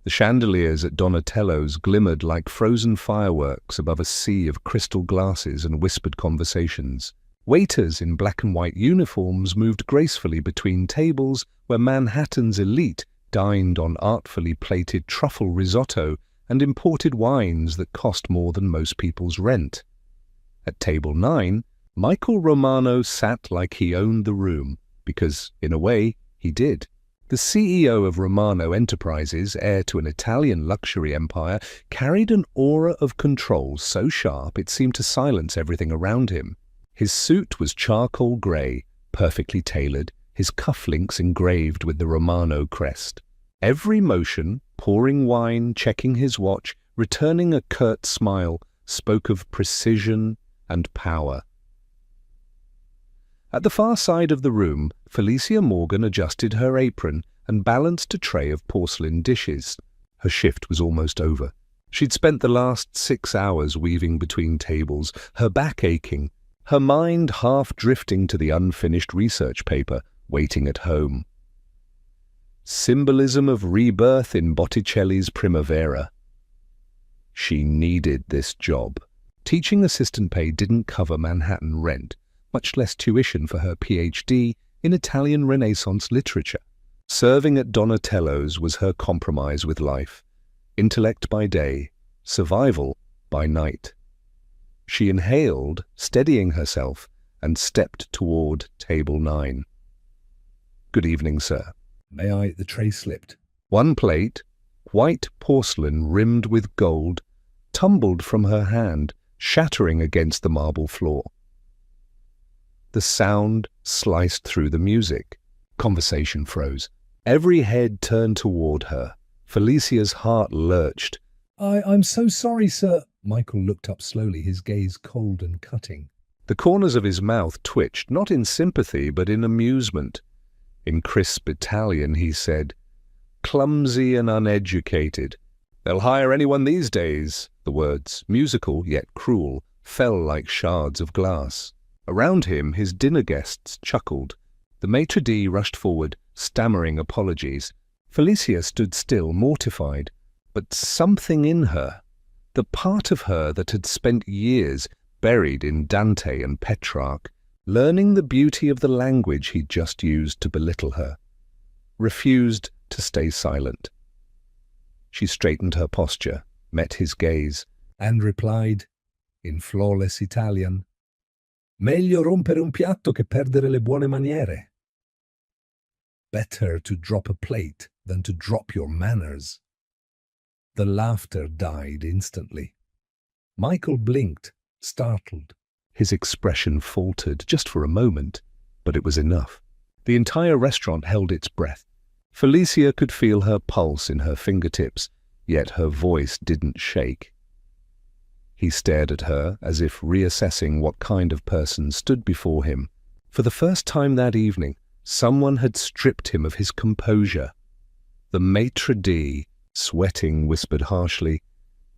The chandeliers at Donatello's glimmered like frozen fireworks above a sea of crystal glasses and whispered conversations. Waiters in black and white uniforms moved gracefully between tables where Manhattan's elite dined on artfully plated truffle risotto and imported wines that cost more than most people's rent. At table 9, Michael Romano sat like he owned the room, because, in a way, he did. The CEO of Romano Enterprises, heir to an Italian luxury empire, carried an aura of control so sharp it seemed to silence everything around him. His suit was charcoal grey, perfectly tailored, his cufflinks engraved with the Romano crest. Every motion, pouring wine, checking his watch, returning a curt smile, spoke of precision and power. At the far side of the room, Felicia Morgan adjusted her apron and balanced a tray of porcelain dishes. Her shift was almost over. She'd spent the last 6 hours weaving between tables, her back aching, her mind half drifting to the unfinished research paper waiting at home. Symbolism of rebirth in Botticelli's Primavera. She needed this job. Teaching assistant pay didn't cover Manhattan rent, much less tuition for her PhD in Italian Renaissance literature. Serving at Donatello's was her compromise with life. Intellect by day, survival by night. She inhaled, steadying herself, and stepped toward table 9. "Good evening, sir." May I? The tray slipped. One plate, white porcelain rimmed with gold, tumbled from her hand, shattering against the marble floor. The sound sliced through the music. Conversation froze. Every head turned toward her. Felicia's heart lurched. I'm so sorry, sir." Michael looked up slowly, his gaze cold and cutting. The corners of his mouth twitched, not in sympathy, but in amusement. In crisp Italian, he said, "Clumsy and uneducated. They'll hire anyone these days." The words, musical yet cruel, fell like shards of glass. Around him, his dinner guests chuckled. The maitre d' rushed forward, stammering apologies. Felicia stood still, mortified. But something in her, the part of her that had spent years buried in Dante and Petrarch, learning the beauty of the language he'd just used to belittle her, refused to stay silent. She straightened her posture, met his gaze, and replied, in flawless Italian, "Meglio rompere un piatto che perdere le buone maniere." Better to drop a plate than to drop your manners. The laughter died instantly. Michael blinked, startled. His expression faltered just for a moment, but it was enough. The entire restaurant held its breath. Felicia could feel her pulse in her fingertips, yet her voice didn't shake. He stared at her as if reassessing what kind of person stood before him. For the first time that evening, someone had stripped him of his composure. The maitre d', sweating, whispered harshly,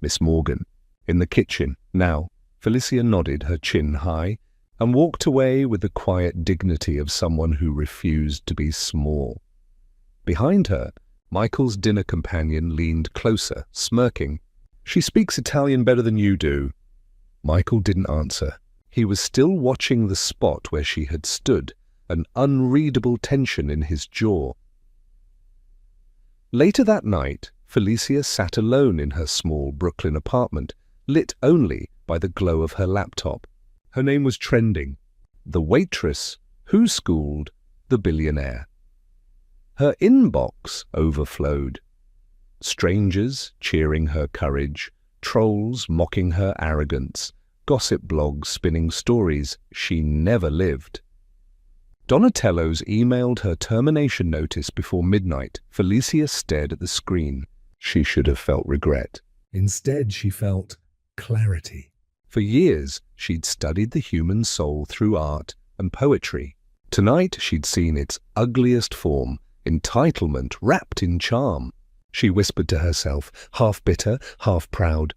"Miss Morgan." In the kitchen, now, Felicia nodded, her chin high, and walked away with the quiet dignity of someone who refused to be small. Behind her, Michael's dinner companion leaned closer, smirking. "She speaks Italian better than you do." Michael didn't answer. He was still watching the spot where she had stood, an unreadable tension in his jaw. Later that night, Felicia sat alone in her small Brooklyn apartment, lit only by the glow of her laptop. Her name was trending. The waitress who schooled the billionaire. Her inbox overflowed. Strangers cheering her courage, trolls mocking her arrogance, gossip blogs spinning stories she never lived. Donatello's emailed her termination notice before midnight. Felicia stared at the screen. She should have felt regret. Instead, she felt clarity. For years, she'd studied the human soul through art and poetry. Tonight, she'd seen its ugliest form, entitlement wrapped in charm. She whispered to herself, half bitter, half proud,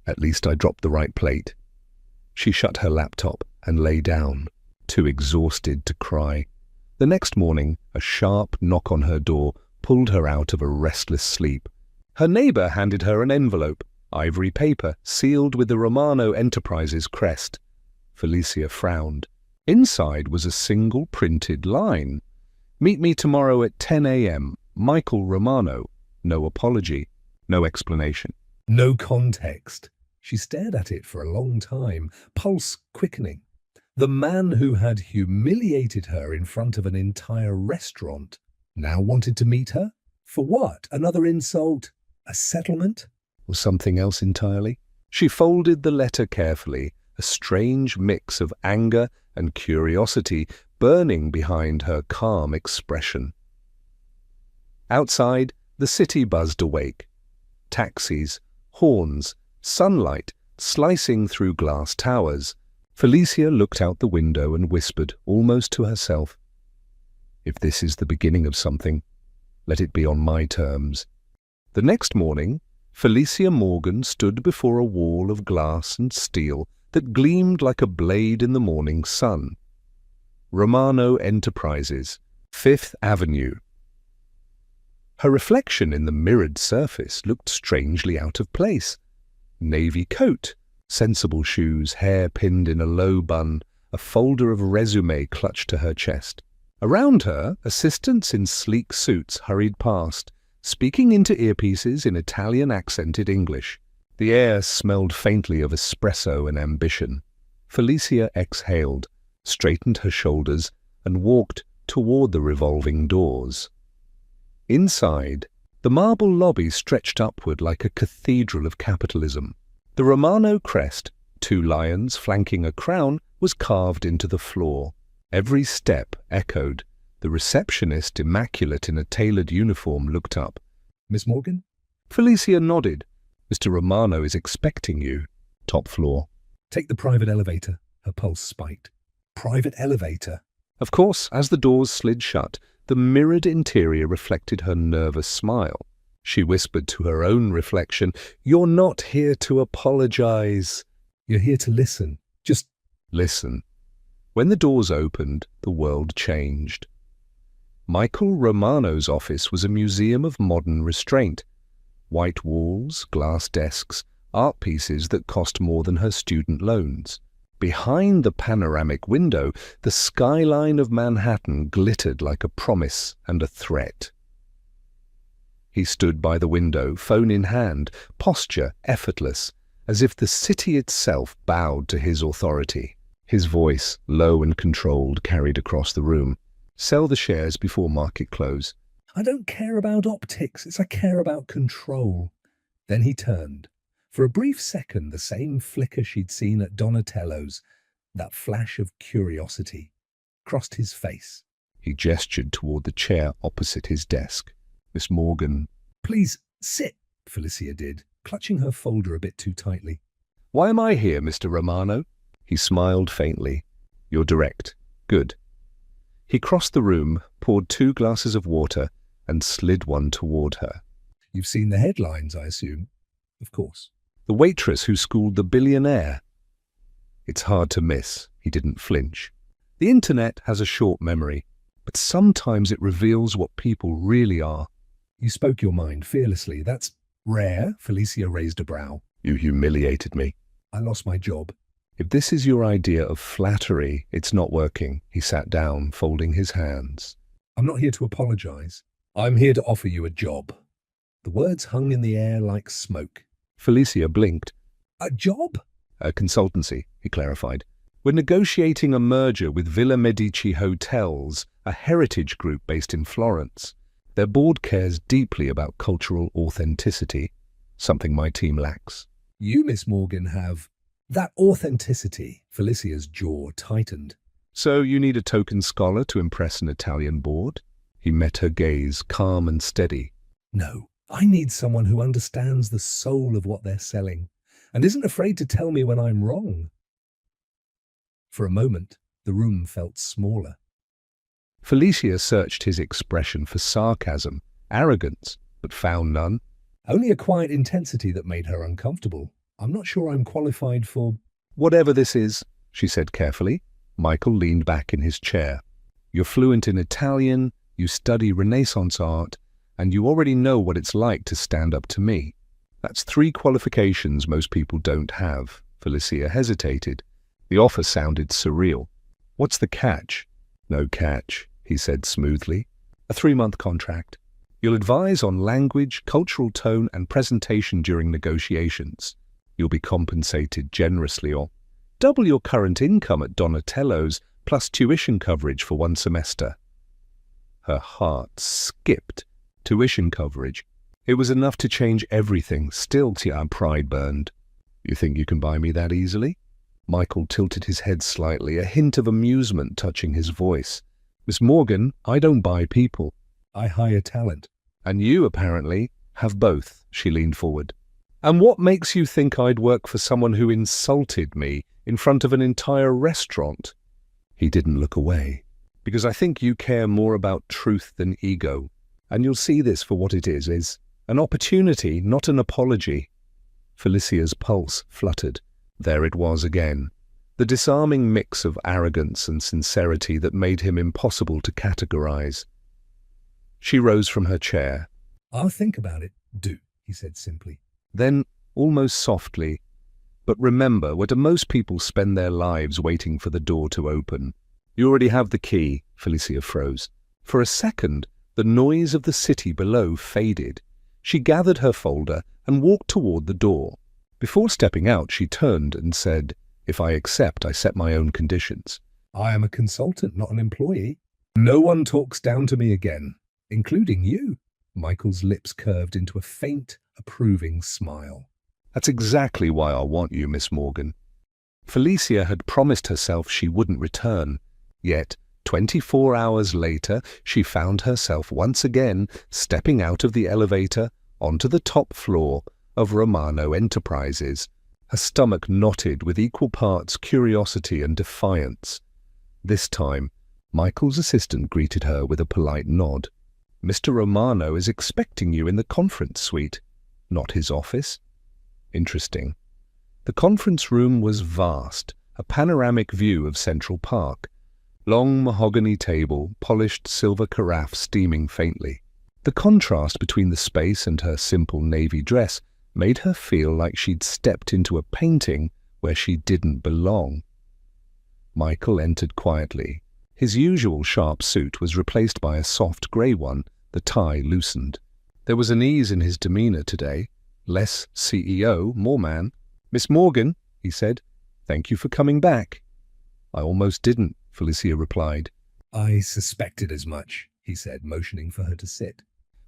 "At least I dropped the right plate." She shut her laptop and lay down, too exhausted to cry. The next morning, a sharp knock on her door pulled her out of a restless sleep. Her neighbour handed her an envelope, ivory paper, sealed with the Romano Enterprises crest. Felicia frowned. Inside was a single printed line. "Meet me tomorrow at 10 a.m. Michael Romano." No apology, no explanation. No context. She stared at it for a long time, pulse quickening. The man who had humiliated her in front of an entire restaurant now wanted to meet her? For what? Another insult? A settlement? Or something else entirely? She folded the letter carefully, a strange mix of anger and curiosity burning behind her calm expression. Outside, the city buzzed awake. Taxis, horns, sunlight slicing through glass towers. Felicia looked out the window and whispered, almost to herself, "If this is the beginning of something, let it be on my terms." The next morning, Felicia Morgan stood before a wall of glass and steel that gleamed like a blade in the morning sun. Romano Enterprises, 5th Avenue. Her reflection in the mirrored surface looked strangely out of place. Navy coat, sensible shoes, hair pinned in a low bun, a folder of resume clutched to her chest. Around her, assistants in sleek suits hurried past, speaking into earpieces in Italian-accented English. The air smelled faintly of espresso and ambition. Felicia exhaled, straightened her shoulders, and walked toward the revolving doors. Inside, the marble lobby stretched upward like a cathedral of capitalism. The Romano crest, 2 lions flanking a crown, was carved into the floor. Every step echoed. The receptionist, immaculate in a tailored uniform, looked up. "Miss Morgan?" Felicia nodded. "Mr. Romano is expecting you. Top floor." "Take the private elevator." Her pulse spiked. Private elevator? Of course, as the doors slid shut, the mirrored interior reflected her nervous smile. She whispered to her own reflection, "You're not here to apologize. You're here to listen. Just listen." When the doors opened, the world changed. Michael Romano's office was a museum of modern restraint. White walls, glass desks, art pieces that cost more than her student loans. Behind the panoramic window, the skyline of Manhattan glittered like a promise and a threat. He stood by the window, phone in hand, posture effortless, as if the city itself bowed to his authority. His voice, low and controlled, carried across the room. "Sell the shares before market close." "I don't care about optics, I care about control." Then he turned. For a brief second, the same flicker she'd seen at Donatello's, that flash of curiosity, crossed his face. He gestured toward the chair opposite his desk. "Miss Morgan." "Please, sit," Felicia did, clutching her folder a bit too tightly. "Why am I here, Mr. Romano?" He smiled faintly. "You're direct. Good." He crossed the room, poured 2 glasses of water, and slid one toward her. "You've seen the headlines, I assume?" "Of course." "The waitress who schooled the billionaire." It's hard to miss. He didn't flinch. The internet has a short memory, but sometimes it reveals what people really are. "You spoke your mind fearlessly. That's rare." Felicia raised a brow. "You humiliated me." "I lost my job." "If this is your idea of flattery, it's not working." He sat down, folding his hands. "I'm not here to apologize. I'm here to offer you a job." The words hung in the air like smoke. Felicia blinked. "A job?" "A consultancy," he clarified. "We're negotiating a merger with Villa Medici Hotels, a heritage group based in Florence. Their board cares deeply about cultural authenticity, something my team lacks." "You, Miss Morgan, have that authenticity." Felicia's jaw tightened. "So you need a token scholar to impress an Italian board?" He met her gaze, calm and steady. "No, I need someone who understands the soul of what they're selling and isn't afraid to tell me when I'm wrong." For a moment, the room felt smaller. Felicia searched his expression for sarcasm, arrogance, but found none. Only a quiet intensity that made her uncomfortable. "I'm not sure I'm qualified for—" "Whatever this is," she said carefully. Michael leaned back in his chair. "You're fluent in Italian, you study Renaissance art, and you already know what it's like to stand up to me. That's 3 qualifications most people don't have." Felicia hesitated. The offer sounded surreal. "What's the catch?" "No catch," he said smoothly. "A 3-month contract. You'll advise on language, cultural tone, and presentation during negotiations. You'll be compensated generously, or double your current income at Donatello's, plus tuition coverage for 1 semester." Her heart skipped. Tuition coverage. It was enough to change everything. Still, her pride burned. "You think you can buy me that easily?" Michael tilted his head slightly, a hint of amusement touching his voice. "Miss Morgan, I don't buy people. I hire talent." "And you, apparently, have both," she leaned forward. "And what makes you think I'd work for someone who insulted me in front of an entire restaurant?" He didn't look away. "Because I think you care more about truth than ego. And you'll see this for what it is an opportunity, not an apology." Felicia's pulse fluttered. There it was again. The disarming mix of arrogance and sincerity that made him impossible to categorize. She rose from her chair. "I'll think about it." "Do," he said simply. Then, almost softly, "But remember, where do most people spend their lives waiting for the door to open?" "You already have the key," Felicia froze. For a second, the noise of the city below faded. She gathered her folder and walked toward the door. Before stepping out, she turned and said, "If I accept, I set my own conditions." "I am a consultant, not an employee. No one talks down to me again, including you." Michael's lips curved into a faint, approving smile. "That's exactly why I want you, Miss Morgan." Felicia had promised herself she wouldn't return. Yet, 24 hours later, she found herself once again stepping out of the elevator onto the top floor of Romano Enterprises. Her stomach knotted with equal parts curiosity and defiance. This time, Michael's assistant greeted her with a polite nod. "Mr. Romano is expecting you in the conference suite, not his office." Interesting. The conference room was vast, a panoramic view of Central Park. Long mahogany table, polished silver carafe steaming faintly. The contrast between the space and her simple navy dress made her feel like she'd stepped into a painting where she didn't belong. Michael entered quietly. His usual sharp suit was replaced by a soft grey one, the tie loosened. There was an ease in his demeanour today. Less CEO, more man. "Miss Morgan," he said, "thank you for coming back." "I almost didn't," Felicia replied. "I suspected as much," he said, motioning for her to sit.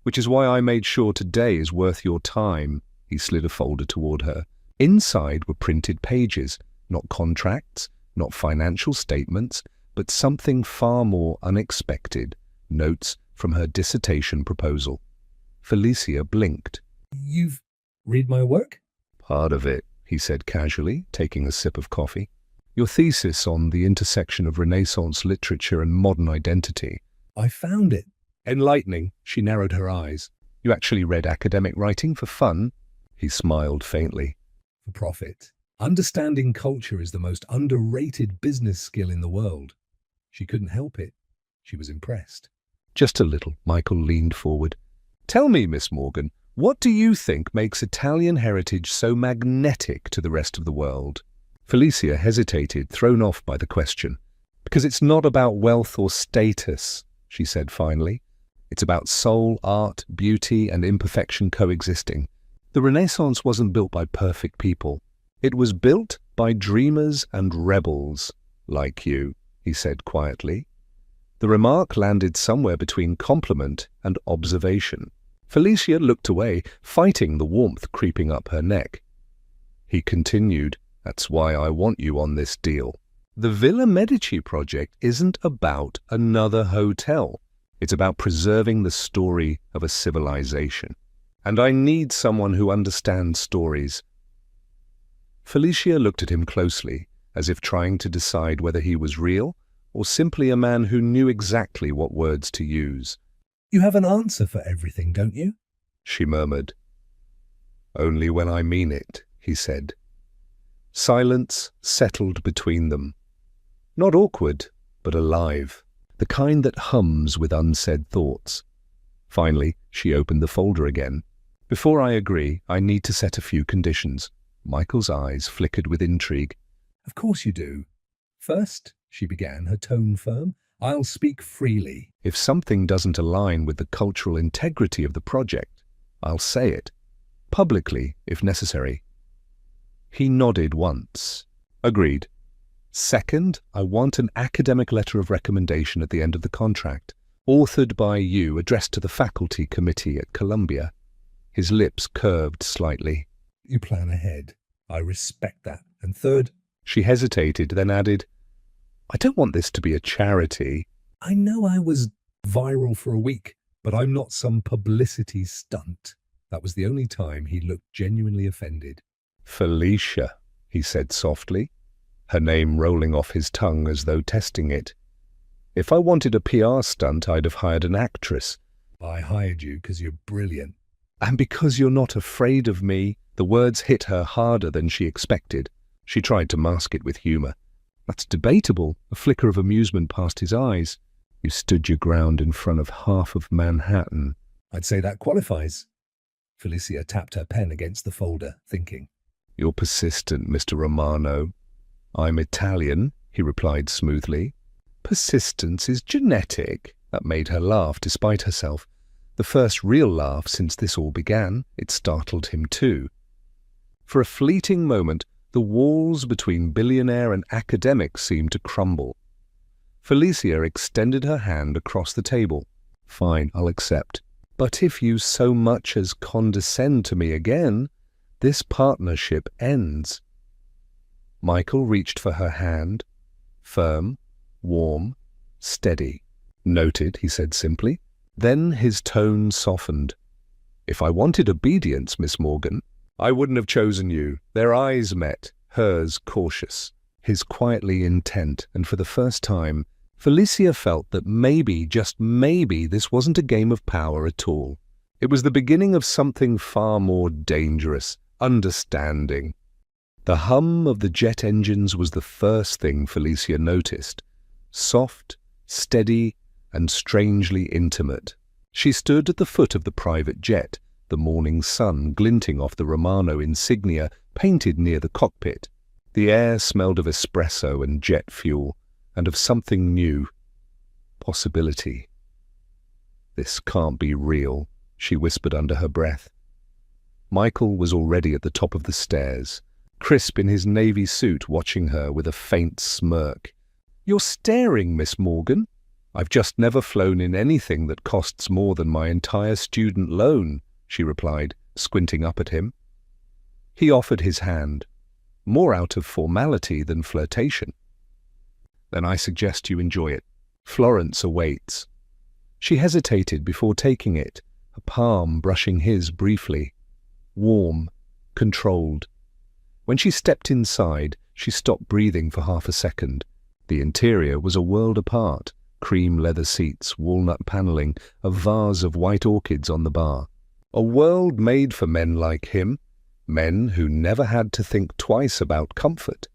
"Which is why I made sure today is worth your time." He slid a folder toward her. Inside were printed pages, not contracts, not financial statements, but something far more unexpected, notes from her dissertation proposal. Felicia blinked. "You've read my work?" "Part of it," he said casually, taking a sip of coffee. "Your thesis on the intersection of Renaissance literature and modern identity." "I found it." "Enlightening." She narrowed her eyes. "You actually read academic writing for fun?" He smiled faintly. "For profit. Understanding culture is the most underrated business skill in the world." She couldn't help it. She was impressed. "Just a little." Michael leaned forward. "Tell me, Miss Morgan, what do you think makes Italian heritage so magnetic to the rest of the world?" Felicia hesitated, thrown off by the question. "Because it's not about wealth or status," she said finally. "It's about soul, art, beauty, and imperfection coexisting. The Renaissance wasn't built by perfect people. It was built by dreamers and rebels, like you," he said quietly. The remark landed somewhere between compliment and observation. Felicia looked away, fighting the warmth creeping up her neck. He continued, "That's why I want you on this deal. The Villa Medici project isn't about another hotel. It's about preserving the story of a civilization. And I need someone who understands stories." Felicia looked at him closely, as if trying to decide whether he was real or simply a man who knew exactly what words to use. "You have an answer for everything, don't you?" she murmured. "Only when I mean it," he said. Silence settled between them. Not awkward, but alive, the kind that hums with unsaid thoughts. Finally, she opened the folder again. Before I agree, I need to set a few conditions. Michael's eyes flickered with intrigue. Of course you do. First, she began, her tone firm, I'll speak freely. If something doesn't align with the cultural integrity of the project, I'll say it. Publicly, if necessary. He nodded once. Agreed. Second, I want an academic letter of recommendation at the end of the contract, authored by you, addressed to the faculty committee at Columbia. His lips curved slightly. You plan ahead. I respect that. And third, she hesitated, then added, I don't want this to be a charity. I know I was viral for a week, but I'm not some publicity stunt. That was the only time he looked genuinely offended. Felicia, he said softly, her name rolling off his tongue as though testing it. If I wanted a PR stunt, I'd have hired an actress. I hired you because you're brilliant. And because you're not afraid of me. The words hit her harder than she expected. She tried to mask it with humor. That's debatable. A flicker of amusement passed his eyes. You stood your ground in front of half of Manhattan. I'd say that qualifies. Felicia tapped her pen against the folder, thinking. You're persistent, Mr. Romano. I'm Italian, he replied smoothly. Persistence is genetic. That made her laugh despite herself. The first real laugh since this all began. It startled him too. For a fleeting moment, the walls between billionaire and academic seemed to crumble. Felicia extended her hand across the table. Fine, I'll accept. But if you so much as condescend to me again, this partnership ends. Michael reached for her hand. Firm, warm, steady. Noted, he said simply. Then his tone softened. If I wanted obedience, Miss Morgan, I wouldn't have chosen you. Their eyes met, hers cautious, his quietly intent, and for the first time, Felicia felt that maybe, just maybe, this wasn't a game of power at all. It was the beginning of something far more dangerous, understanding. The hum of the jet engines was the first thing Felicia noticed. Soft, steady, and strangely intimate. She stood at the foot of the private jet, the morning sun glinting off the Romano insignia painted near the cockpit. The air smelled of espresso and jet fuel, and of something new. Possibility. This can't be real, she whispered under her breath. Michael was already at the top of the stairs, crisp in his navy suit, watching her with a faint smirk. You're staring, Miss Morgan. I've just never flown in anything that costs more than my entire student loan, she replied, squinting up at him. He offered his hand, more out of formality than flirtation. Then I suggest you enjoy it. Florence awaits. She hesitated before taking it, a palm brushing his briefly. Warm, controlled. When she stepped inside, she stopped breathing for half a second. The interior was a world apart. Cream leather seats, walnut paneling, a vase of white orchids on the bar. A world made for men like him, men who never had to think twice about comfort.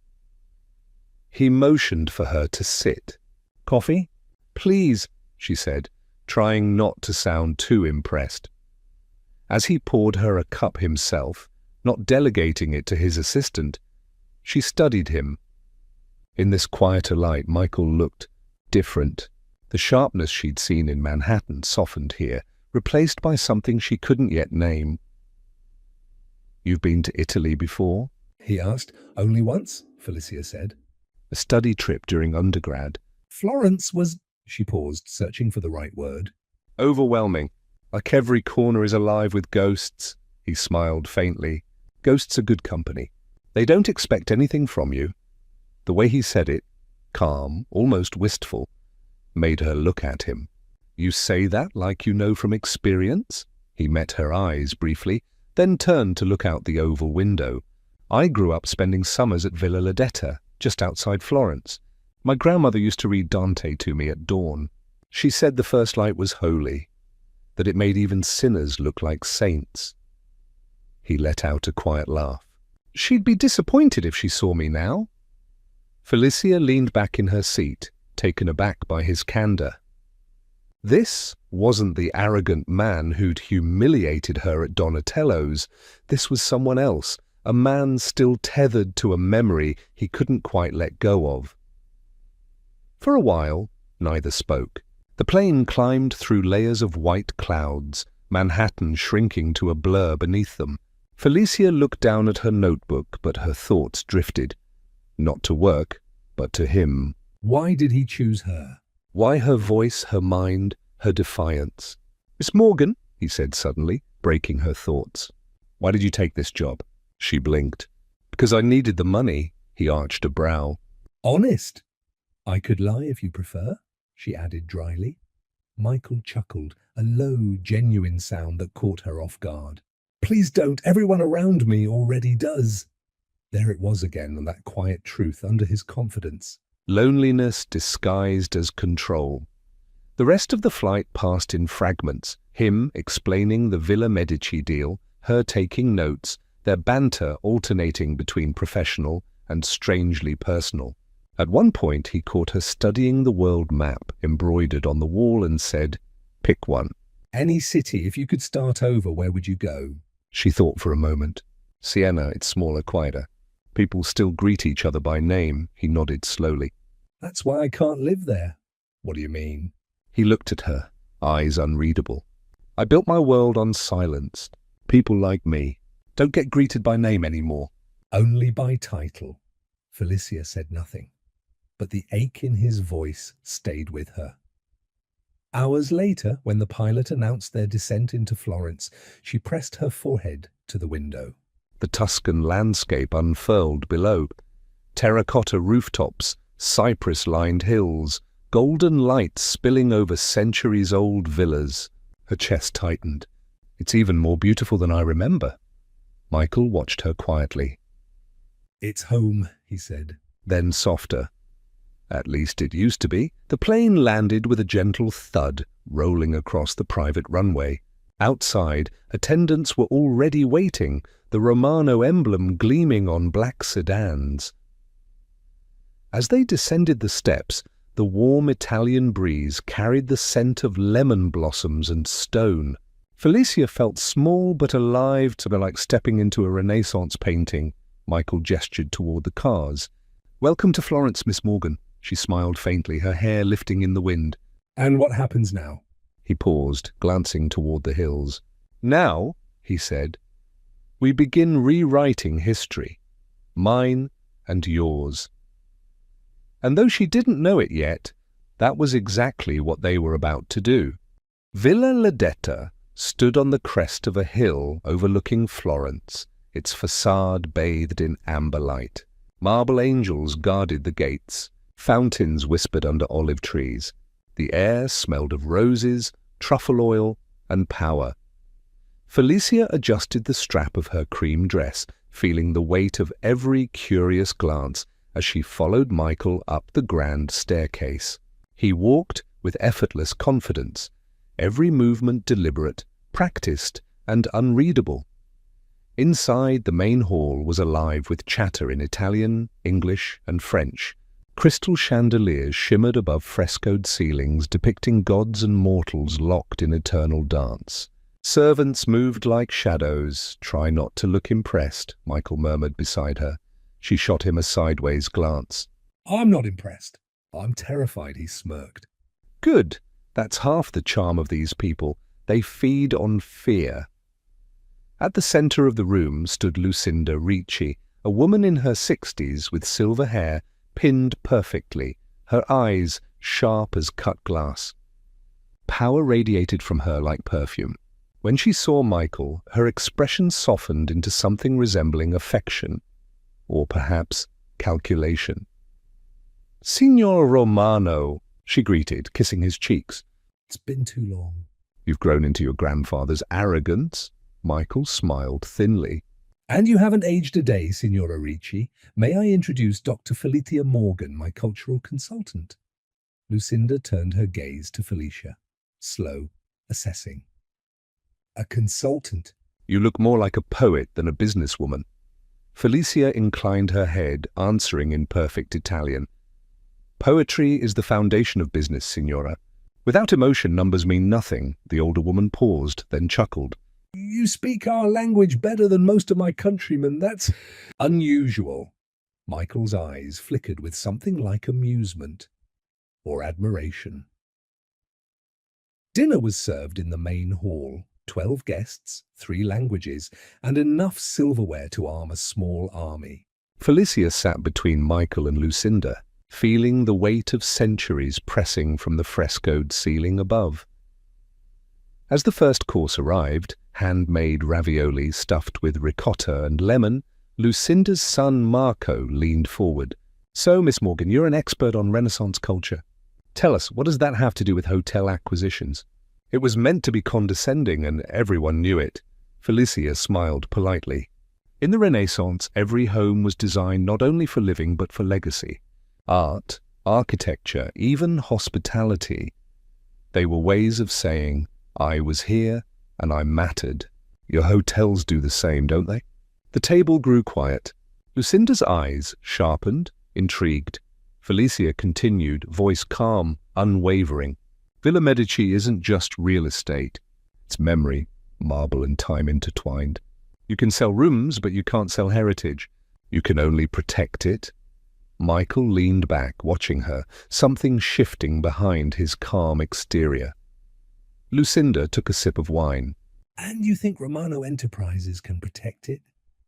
He motioned for her to sit. Coffee? Please, she said, trying not to sound too impressed. As he poured her a cup himself, not delegating it to his assistant, she studied him. In this quieter light, Michael looked different. The sharpness she'd seen in Manhattan softened here, replaced by something she couldn't yet name. You've been to Italy before? He asked. Only once, Felicia said. A study trip during undergrad. Florence was... She paused, searching for the right word. Overwhelming. Like every corner is alive with ghosts. He smiled faintly. Ghosts are good company. They don't expect anything from you. The way he said it, calm, almost wistful, made her look at him. You say that like you know from experience? He met her eyes briefly, then turned to look out the oval window. I grew up spending summers at Villa Ledetta, just outside Florence. My grandmother used to read Dante to me at dawn. She said the first light was holy, that it made even sinners look like saints. He let out a quiet laugh. She'd be disappointed if she saw me now. Felicia leaned back in her seat, taken aback by his candor. This wasn't the arrogant man who'd humiliated her at Donatello's. This was someone else, a man still tethered to a memory he couldn't quite let go of. For a while, neither spoke. The plane climbed through layers of white clouds, Manhattan shrinking to a blur beneath them. Felicia looked down at her notebook, but her thoughts drifted. Not to work, but to him. Why did he choose her? Why her voice, her mind, her defiance? "Miss Morgan," he said suddenly, breaking her thoughts. "Why did you take this job?" She blinked. "Because I needed the money," he arched a brow. Honest. I could lie if you prefer, she added dryly. Michael chuckled, a low, genuine sound that caught her off guard. Please don't, everyone around me already does. There it was again, that quiet truth under his confidence. Loneliness disguised as control. The rest of the flight passed in fragments, him explaining the Villa Medici deal, her taking notes, their banter alternating between professional and strangely personal. At one point he caught her studying the world map embroidered on the wall and said, "Pick one." Any city, if you could start over, where would you go? She thought for a moment. Siena, it's smaller, quieter. People still greet each other by name, he nodded slowly. That's why I can't live there. What do you mean? He looked at her, eyes unreadable. I built my world on silence. People like me don't get greeted by name anymore. Only by title. Felicia said nothing, but the ache in his voice stayed with her. Hours later, when the pilot announced their descent into Florence, she pressed her forehead to the window. The Tuscan landscape unfurled below. Terracotta rooftops, cypress-lined hills, golden lights spilling over centuries-old villas. Her chest tightened. It's even more beautiful than I remember. Michael watched her quietly. It's home, he said. Then softer. At least it used to be. The plane landed with a gentle thud, rolling across the private runway. Outside, attendants were already waiting, the Romano emblem gleaming on black sedans. As they descended the steps, the warm Italian breeze carried the scent of lemon blossoms and stone. Felicia felt small but alive, to be like stepping into a Renaissance painting. Michael gestured toward the cars. "Welcome to Florence, Miss Morgan." She smiled faintly, her hair lifting in the wind. And what happens now? He paused, glancing toward the hills. "Now," he said, "we begin rewriting history. Mine and yours." And though she didn't know it yet, that was exactly what they were about to do. Villa Ledetta stood on the crest of a hill overlooking Florence, its facade bathed in amber light. Marble angels guarded the gates. Fountains whispered under olive trees. The air smelled of roses, truffle oil, and power. Felicia adjusted the strap of her cream dress, feeling the weight of every curious glance as she followed Michael up the grand staircase. He walked with effortless confidence, every movement deliberate, practiced, and unreadable. Inside, the main hall was alive with chatter in Italian, English, and French. Crystal chandeliers shimmered above frescoed ceilings depicting gods and mortals locked in eternal dance. Servants moved like shadows. "Try not to look impressed," Michael murmured beside her. She shot him a sideways glance. I'm not impressed. I'm terrified, he smirked. "Good. That's half the charm of these people. They feed on fear." At the center of the room stood Lucinda Ricci, a woman in her 60s with silver hair pinned perfectly, her eyes sharp as cut glass. Power radiated from her like perfume. When she saw Michael, her expression softened into something resembling affection, or perhaps calculation. "Signor Romano," she greeted, kissing his cheeks. It's been too long. "You've grown into your grandfather's arrogance." Michael smiled thinly. And you haven't aged a day, Signora Ricci. May I introduce Dr. Felicia Morgan, my cultural consultant? Lucinda turned her gaze to Felicia, slow, assessing. A consultant? "You look more like a poet than a businesswoman." Felicia inclined her head, answering in perfect Italian. "Poetry is the foundation of business, Signora. Without emotion, numbers mean nothing. The older woman paused, then chuckled. You speak our language better than most of my countrymen. That's unusual. Michael's eyes flickered with something like amusement or admiration. Dinner was served in the main hall. 12 guests, 3 languages, and enough silverware to arm a small army. Felicia sat between Michael and Lucinda, feeling the weight of centuries pressing from the frescoed ceiling above. As the first course arrived, handmade ravioli stuffed with ricotta and lemon, Lucinda's son Marco leaned forward. So, Miss Morgan, you're an expert on Renaissance culture. Tell us, what does that have to do with hotel acquisitions? It was meant to be condescending, and everyone knew it. Felicia smiled politely. In the Renaissance, every home was designed not only for living but for legacy. Art, architecture, even hospitality. They were ways of saying, I was here and I mattered. Your hotels do the same, don't they? The table grew quiet. Lucinda's eyes sharpened, intrigued. Felicia continued, voice calm, unwavering. Villa Medici isn't just real estate. It's memory, marble and time intertwined. You can sell rooms, but you can't sell heritage. You can only protect it. Michael leaned back, watching her, something shifting behind his calm exterior. Lucinda took a sip of wine. And you think Romano Enterprises can protect it?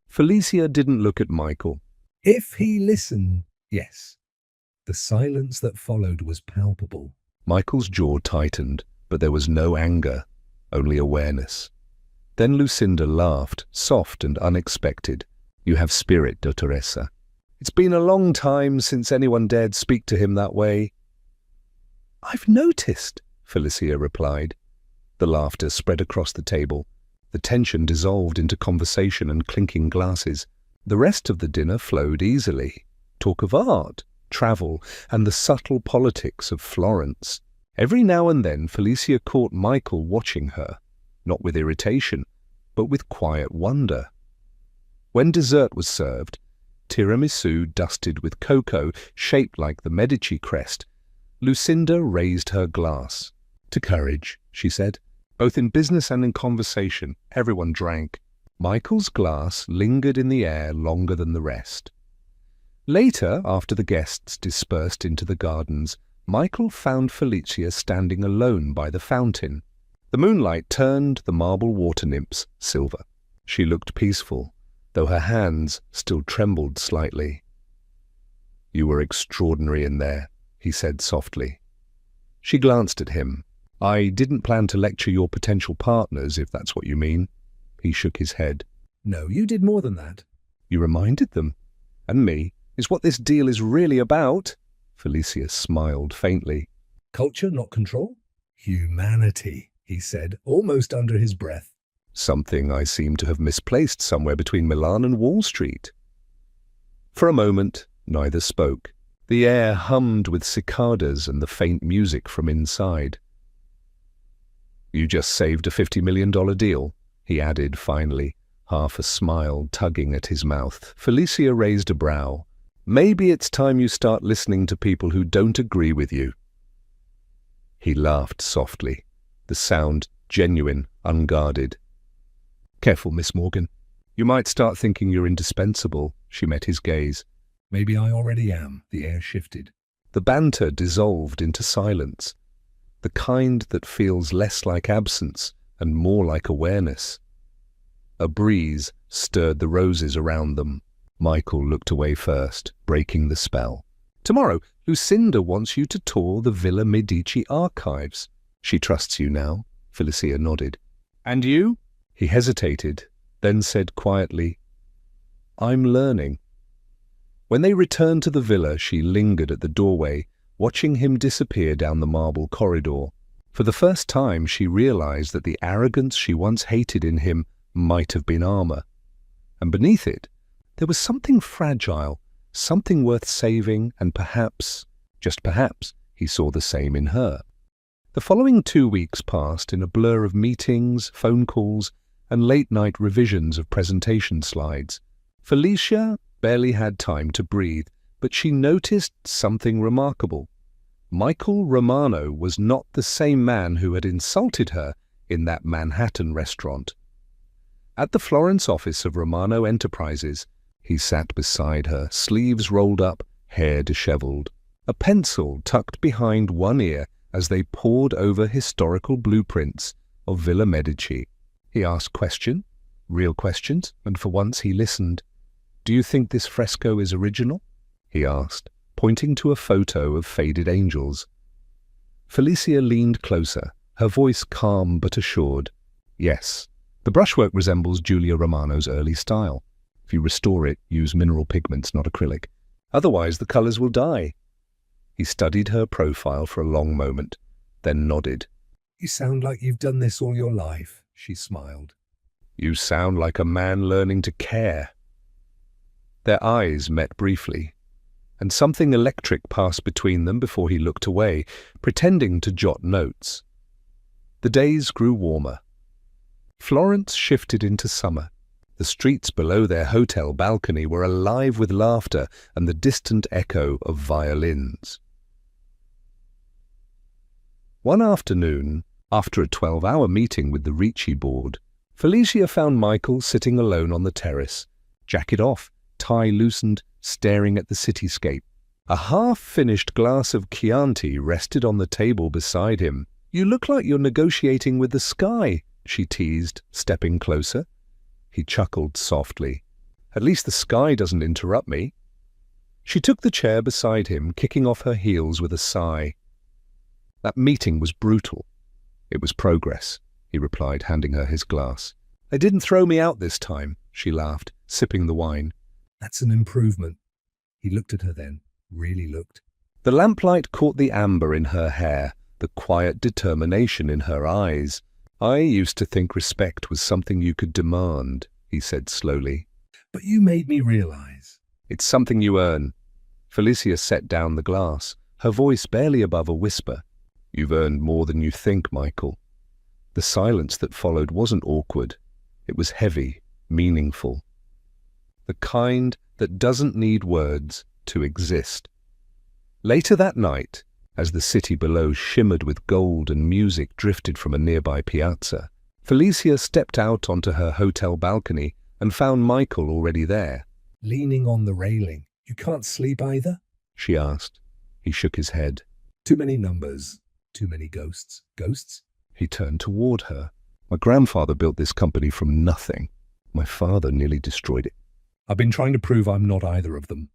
Felicia didn't look at Michael. If he listened, yes. The silence that followed was palpable. Michael's jaw tightened, but there was no anger, only awareness. Then Lucinda laughed, soft and unexpected. You have spirit, Dottoressa. It's been a long time since anyone dared speak to him that way. I've noticed, Felicia replied. The laughter spread across the table. The tension dissolved into conversation and clinking glasses. The rest of the dinner flowed easily. Talk of art, travel, and the subtle politics of Florence. Every now and then Felicia caught Michael watching her, not with irritation, but with quiet wonder. When dessert was served, tiramisu dusted with cocoa, shaped like the Medici crest, Lucinda raised her glass. To courage, she said. Both in business and in conversation, everyone drank. Michael's glass lingered in the air longer than the rest. Later, after the guests dispersed into the gardens, Michael found Felicia standing alone by the fountain. The moonlight turned the marble water nymphs silver. She looked peaceful, though her hands still trembled slightly. You were extraordinary in there, he said softly. She glanced at him. I didn't plan to lecture your potential partners, if that's what you mean. He shook his head. No, you did more than that. You reminded them. And me. Is what this deal is really about? Felicia smiled faintly. Culture, not control? Humanity, he said, almost under his breath. Something I seem to have misplaced somewhere between Milan and Wall Street. For a moment, neither spoke. The air hummed with cicadas and the faint music from inside. You just saved a $50 million deal, he added finally, half a smile tugging at his mouth. Felicia raised a brow. Maybe it's time you start listening to people who don't agree with you. He laughed softly, the sound genuine, unguarded. Careful, Miss Morgan. You might start thinking you're indispensable. She met his gaze. Maybe I already am. The air shifted. The banter dissolved into silence, the kind that feels less like absence and more like awareness. A breeze stirred the roses around them. Michael looked away first, breaking the spell. Tomorrow, Lucinda wants you to tour the Villa Medici archives. She trusts you now, Felicia nodded. And you? He hesitated, then said quietly, I'm learning. When they returned to the villa, she lingered at the doorway, watching him disappear down the marble corridor. For the first time, she realized that the arrogance she once hated in him might have been armor. And beneath it, there was something fragile, something worth saving, and perhaps, just perhaps, he saw the same in her. The following 2 weeks passed in a blur of meetings, phone calls, and late-night revisions of presentation slides. Felicia barely had time to breathe, but she noticed something remarkable. Michael Romano was not the same man who had insulted her in that Manhattan restaurant. At the Florence office of Romano Enterprises, he sat beside her, sleeves rolled up, hair disheveled, a pencil tucked behind one ear as they pored over historical blueprints of Villa Medici. He asked real questions, and for once he listened. "Do you think this fresco is original?" he asked, pointing to a photo of faded angels. Felicia leaned closer, her voice calm but assured. "Yes, the brushwork resembles Giulio Romano's early style. If you restore it, use mineral pigments, not acrylic. Otherwise, the colors will die." He studied her profile for a long moment, then nodded. "You sound like you've done this all your life," she smiled. "You sound like a man learning to care." Their eyes met briefly, and something electric passed between them before he looked away, pretending to jot notes. The days grew warmer. Florence shifted into summer. The streets below their hotel balcony were alive with laughter and the distant echo of violins. One afternoon, after a 12-hour meeting with the Ricci board, Felicia found Michael sitting alone on the terrace, jacket off, tie loosened, staring at the cityscape. A half-finished glass of Chianti rested on the table beside him. "You look like you're negotiating with the sky," she teased, stepping closer. He chuckled softly. "At least the sky doesn't interrupt me." She took the chair beside him, kicking off her heels with a sigh. "That meeting was brutal." "It was progress," he replied, handing her his glass. "They didn't throw me out this time," she laughed, sipping the wine. "That's an improvement." He looked at her then, really looked. The lamplight caught the amber in her hair, the quiet determination in her eyes. "I used to think respect was something you could demand," he said slowly. "But you made me realize." "It's something you earn." Felicia set down the glass, her voice barely above a whisper. "You've earned more than you think, Michael." The silence that followed wasn't awkward. It was heavy, meaningful. The kind that doesn't need words to exist. Later that night, as the city below shimmered with gold and music drifted from a nearby piazza, Felicia stepped out onto her hotel balcony and found Michael already there. "Leaning on the railing. You can't sleep either?" she asked. He shook his head. "Too many numbers. Too many ghosts." "Ghosts?" He turned toward her. "My grandfather built this company from nothing. My father nearly destroyed it." "I've been trying to prove I'm not either of them."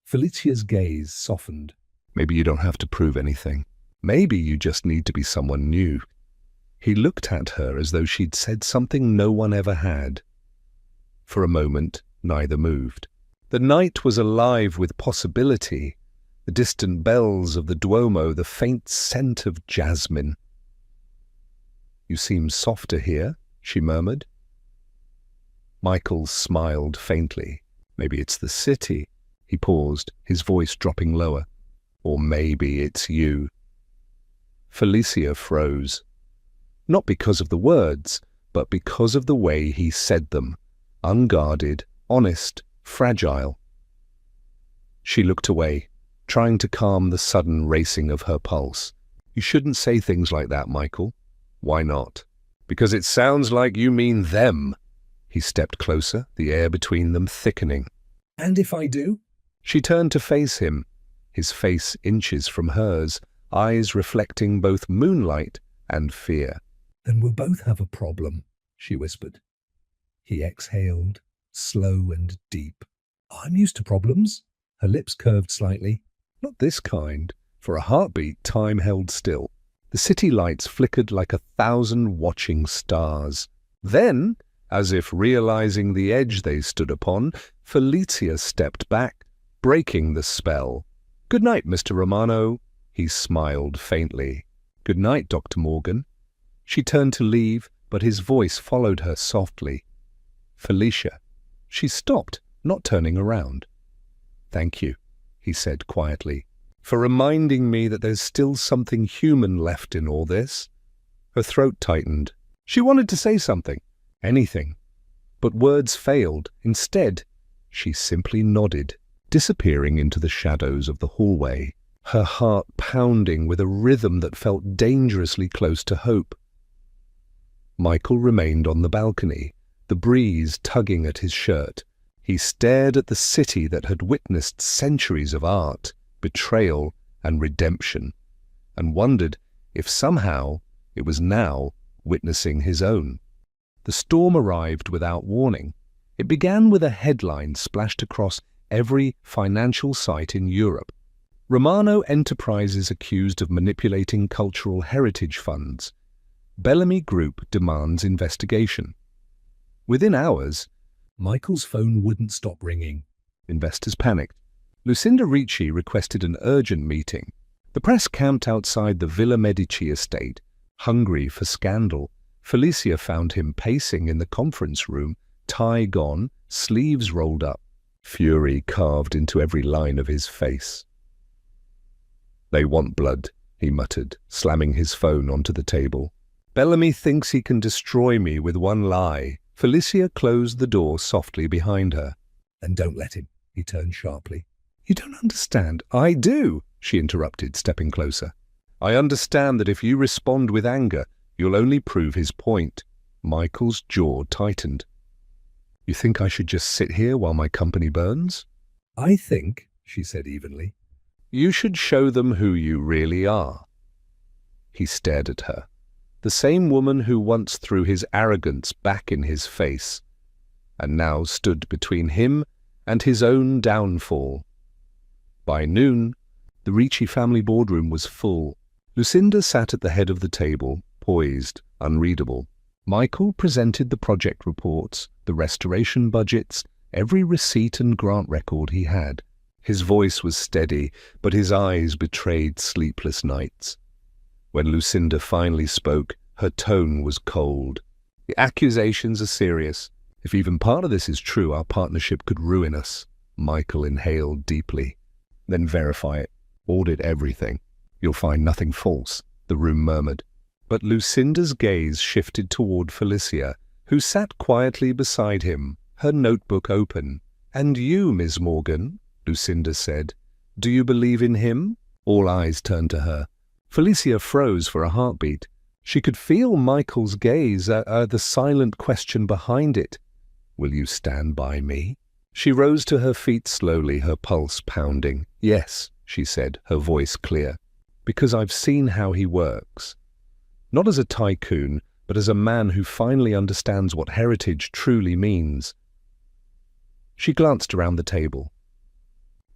Felicia's gaze softened. "Maybe you don't have to prove anything. Maybe you just need to be someone new." He looked at her as though she'd said something no one ever had. For a moment, neither moved. The night was alive with possibility. The distant bells of the Duomo, the faint scent of jasmine. "You seem softer here," she murmured. Michael smiled faintly. "Maybe it's the city." He paused, his voice dropping lower. "Or maybe it's you." Felicia froze. Not because of the words, but because of the way he said them. Unguarded, honest, fragile. She looked away, trying to calm the sudden racing of her pulse. "You shouldn't say things like that, Michael." "Why not?" "Because it sounds like you mean them." He stepped closer, the air between them thickening. "And if I do?" She turned to face him, his face inches from hers, eyes reflecting both moonlight and fear. "Then we'll both have a problem," she whispered. He exhaled, slow and deep. "I'm used to problems." Her lips curved slightly. "Not this kind." For a heartbeat, time held still. The city lights flickered like 1,000 watching stars. Then, as if realizing the edge they stood upon, Felicia stepped back, breaking the spell. "Good night, Mr. Romano." He smiled faintly. "Good night, Dr. Morgan." She turned to leave, but his voice followed her softly. "Felicia." She stopped, not turning around. "Thank you," he said quietly, "for reminding me that there's still something human left in all this." Her throat tightened. She wanted to say something, anything, but words failed. Instead, she simply nodded, disappearing into the shadows of the hallway. her heart pounding with a rhythm that felt dangerously close to hope. Michael remained on the balcony, the breeze tugging at his shirt. He stared at the city that had witnessed centuries of art, betrayal, and redemption, and wondered if somehow it was now witnessing his own. The storm arrived without warning. It began with a headline splashed across every financial site in Europe. Romano Enterprises accused of manipulating cultural heritage funds. Bellamy Group demands investigation. Within hours, Michael's phone wouldn't stop ringing. investors panicked. Lucinda Ricci requested an urgent meeting. The press camped outside the Villa Medici estate, hungry for scandal. Felicia found him pacing in the conference room, tie gone, sleeves rolled up, fury carved into every line of his face. "They want blood," he muttered, slamming his phone onto the table. "Bellamy thinks he can destroy me with one lie." Felicia closed the door softly behind her. "Then don't let him," he turned sharply. "You don't understand." "I do," she interrupted, stepping closer. "I understand that if you respond with anger, you'll only prove his point." Michael's jaw tightened. "You think I should just sit here while my company burns?" "I think," she said evenly, "You should show them who you really are." He stared at her, the same woman who once threw his arrogance back in his face, and now stood between him and his own downfall. By noon, the Ricci family boardroom was full. Lucinda sat at the head of the table, poised, unreadable. Michael presented the project reports, the restoration budgets, every receipt and grant record he had. His voice was steady, but his eyes betrayed sleepless nights. When Lucinda finally spoke, her tone was cold. "The accusations are serious. If even part of this is true, our partnership could ruin us." Michael inhaled deeply. "Then verify it. Audit everything. You'll find nothing false," the room murmured. But Lucinda's gaze shifted toward Felicia, who sat quietly beside him, her notebook open. "And you, Miss Morgan," Lucinda said, "do you believe in him?" All eyes turned to her. Felicia froze for a heartbeat. She could feel Michael's gaze, the silent question behind it. "Will you stand by me?" She rose to her feet slowly, her pulse pounding. "Yes," she said, her voice clear, "because I've seen how he works. Not as a tycoon, but as a man who finally understands what heritage truly means." She glanced around the table.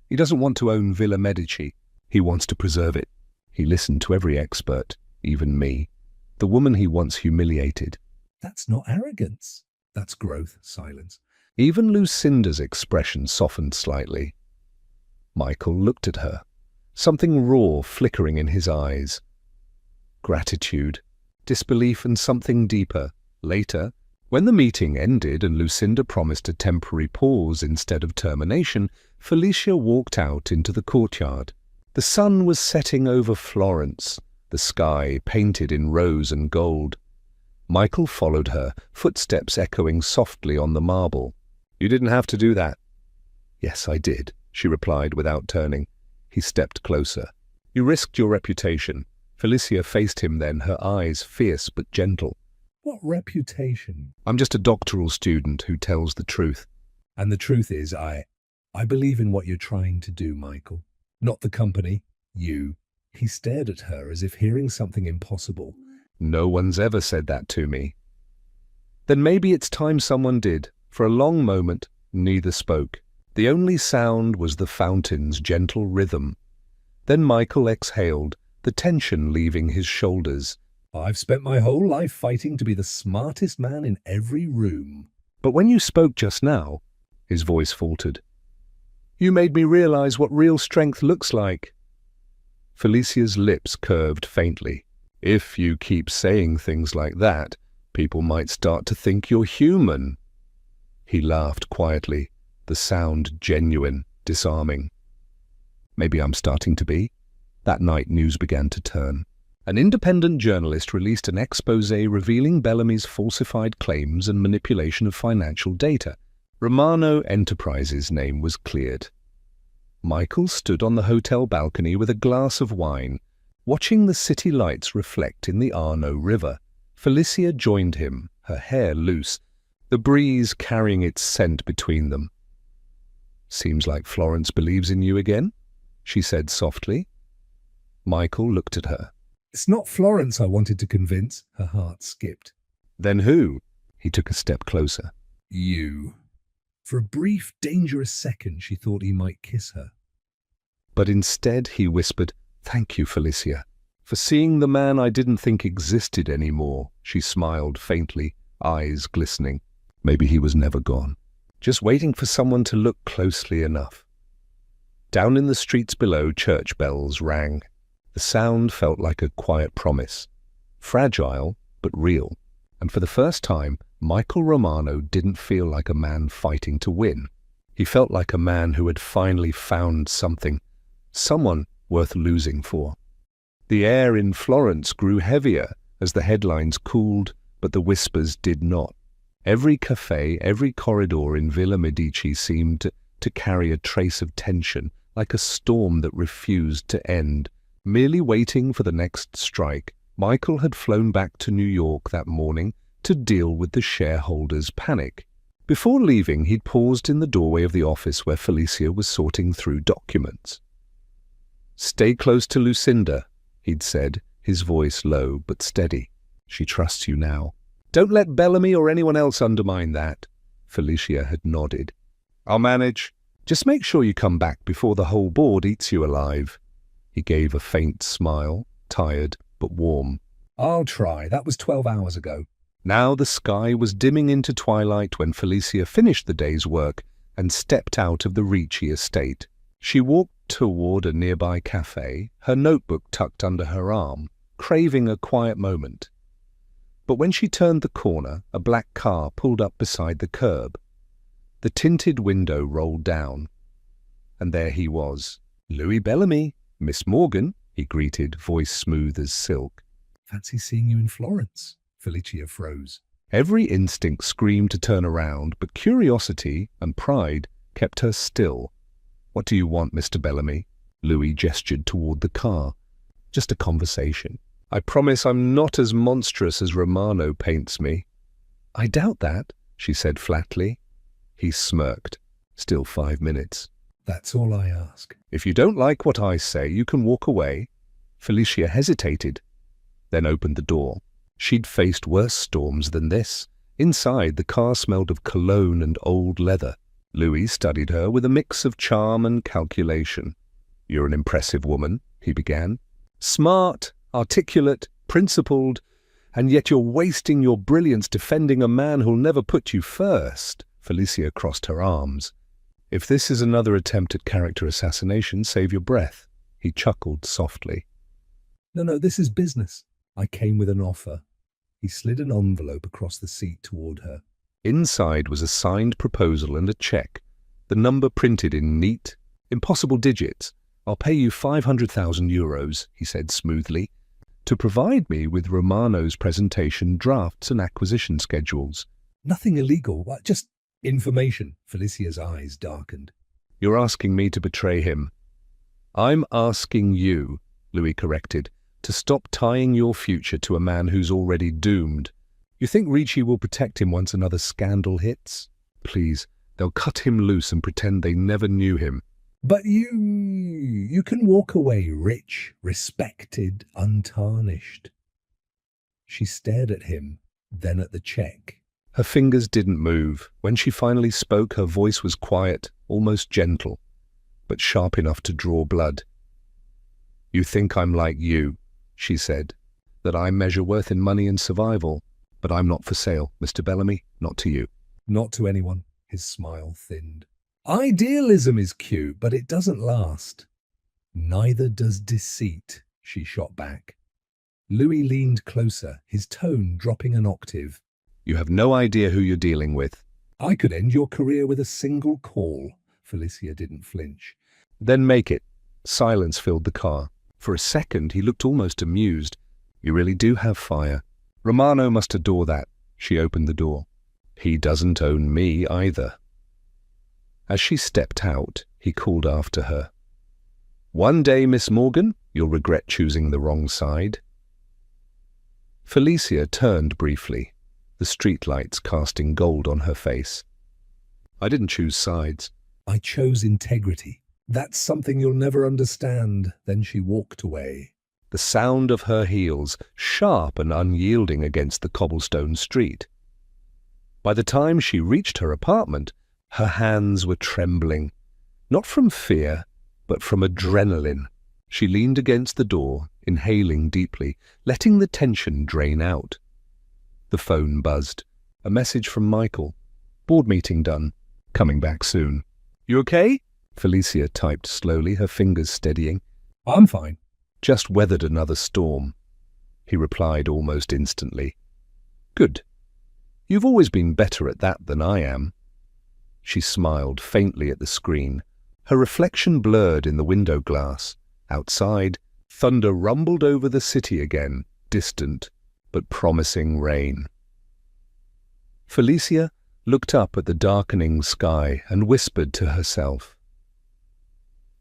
"He doesn't want to own Villa Medici. He wants to preserve it. He listened to every expert, even me, the woman he once humiliated." "That's not arrogance. That's growth." Silence. Even Lucinda's expression softened slightly. Michael looked at her, something raw flickering in his eyes. Gratitude, disbelief, and something deeper. Later, when the meeting ended and Lucinda promised a temporary pause instead of termination, Felicia walked out into the courtyard. The sun was setting over Florence, the sky painted in rose and gold. Michael followed her, footsteps echoing softly on the marble. "You didn't have to do that." "Yes, I did," she replied without turning. He stepped closer. "You risked your reputation." Felicia faced him then, her eyes fierce but gentle. "What reputation?" "I'm just a doctoral student who tells the truth." "And the truth is, I believe in what you're trying to do, Michael. Not the company, you." He stared at her as if hearing something impossible. "No one's ever said that to me." "Then maybe it's time someone did." For a long moment, neither spoke. The only sound was the fountain's gentle rhythm. Then Michael exhaled, the tension leaving his shoulders. "I've spent my whole life fighting to be the smartest man in every room." "But when you spoke just now," his voice faltered, "you made me realize what real strength looks like." Felicia's lips curved faintly. "If you keep saying things like that, people might start to think you're human." He laughed quietly, the sound genuine, disarming. "Maybe I'm starting to be." That night, news began to turn. An independent journalist released an exposé revealing Bellamy's falsified claims and manipulation of financial data. Romano Enterprises' name was cleared. Michael stood on the hotel balcony with a glass of wine, watching the city lights reflect in the Arno River. Felicia joined him, her hair loose, the breeze carrying its scent between them. "Seems like Florence believes in you again," she said softly. Michael looked at her. It's not Florence I wanted to convince. Her heart skipped. "Then who?" He took a step closer. You. For a brief, dangerous second, she thought he might kiss her. But instead he whispered, "Thank you, Felicia, for seeing the man I didn't think existed anymore." She smiled faintly, eyes glistening. Maybe he was never gone, just waiting for someone to look closely enough. Down in the streets below, church bells rang. The sound felt like a quiet promise, fragile but real. And for the first time, Michael Romano didn't feel like a man fighting to win. He felt like a man who had finally found something, someone worth losing for. The air in Florence grew heavier as the headlines cooled, but the whispers did not. Every cafe, every corridor in Villa Medici seemed to carry a trace of tension, like a storm that refused to end, merely waiting for the next strike. Michael had flown back to New York that morning to deal with the shareholders' panic. Before leaving, he'd paused in the doorway of the office where Felicia was sorting through documents. "Stay close to Lucinda," he'd said, his voice low but steady. "She trusts you now. Don't let Bellamy or anyone else undermine that." Felicia had nodded. "I'll manage. Just make sure you come back before the whole board eats you alive." He gave a faint smile, tired but warm. I'll try. That was 12 hours ago. Now the sky was dimming into twilight when Felicia finished the day's work and stepped out of the Ricci estate. She walked toward a nearby cafe, her notebook tucked under her arm, craving a quiet moment. But when she turned the corner, a black car pulled up beside the curb. The tinted window rolled down, and there he was. "Louis Bellamy, Miss Morgan," he greeted, voice smooth as silk. Fancy seeing you in Florence. Felicia froze. Every instinct screamed to turn around, but curiosity and pride kept her still. "What do you want, Mr. Bellamy?" Louis gestured toward the car. "Just a conversation. I promise I'm not as monstrous as Romano paints me." "I doubt that," she said flatly. He smirked. "Still 5 minutes." That's all I ask. "If you don't like what I say, you can walk away." Felicia hesitated, then opened the door. She'd faced worse storms than this. Inside, the car smelled of cologne and old leather. Louis studied her with a mix of charm and calculation. "You're an impressive woman," he began. "Smart, articulate, principled, and yet you're wasting your brilliance defending a man who'll never put you first." Felicia crossed her arms. "If this is another attempt at character assassination, save your breath." He chuckled softly. No, this is business. I came with an offer. He slid an envelope across the seat toward her. Inside was a signed proposal and a check, the number printed in neat, impossible digits. "I'll pay you 500,000 euros, he said smoothly, "to provide me with Romano's presentation drafts and acquisition schedules." Nothing illegal, just information. Felicia's eyes darkened. "You're asking me to betray him." "I'm asking you," Louis corrected, "to stop tying your future to a man who's already doomed. You think Ricci will protect him once another scandal hits? Please, they'll cut him loose and pretend they never knew him." But you can walk away rich, respected, untarnished. She stared at him, then at the check. Her fingers didn't move. When she finally spoke, her voice was quiet, almost gentle, but sharp enough to draw blood. "You think I'm like you," she said, "that I measure worth in money and survival. But I'm not for sale, Mr. Bellamy, not to you." Not to anyone. His smile thinned. Idealism is cute, but it doesn't last. Neither does deceit, she shot back. Louis leaned closer, his tone dropping an octave. "You have no idea who you're dealing with." I could end your career with a single call. Felicia didn't flinch. "Then make it." Silence filled the car. For a second, he looked almost amused. "You really do have fire. Romano must adore that." She opened the door. "He doesn't own me either." As she stepped out, he called after her, One day, Miss Morgan, you'll regret choosing the wrong side. Felicia turned briefly, the streetlights casting gold on her face. I didn't choose sides. I chose integrity. That's something you'll never understand. Then she walked away. The sound of her heels, sharp and unyielding against the cobblestone street. By the time she reached her apartment, her hands were trembling, not from fear, but from adrenaline. She leaned against the door, inhaling deeply, letting the tension drain out. The phone buzzed. A message from Michael. Board meeting done. Coming back soon. You okay? Felicia typed slowly, her fingers steadying. I'm fine. Just weathered another storm. He replied almost instantly. Good. You've always been better at that than I am. She smiled faintly at the screen, her reflection blurred in the window glass. Outside, thunder rumbled over the city again, distant but promising rain. Felicia looked up at the darkening sky and whispered to herself,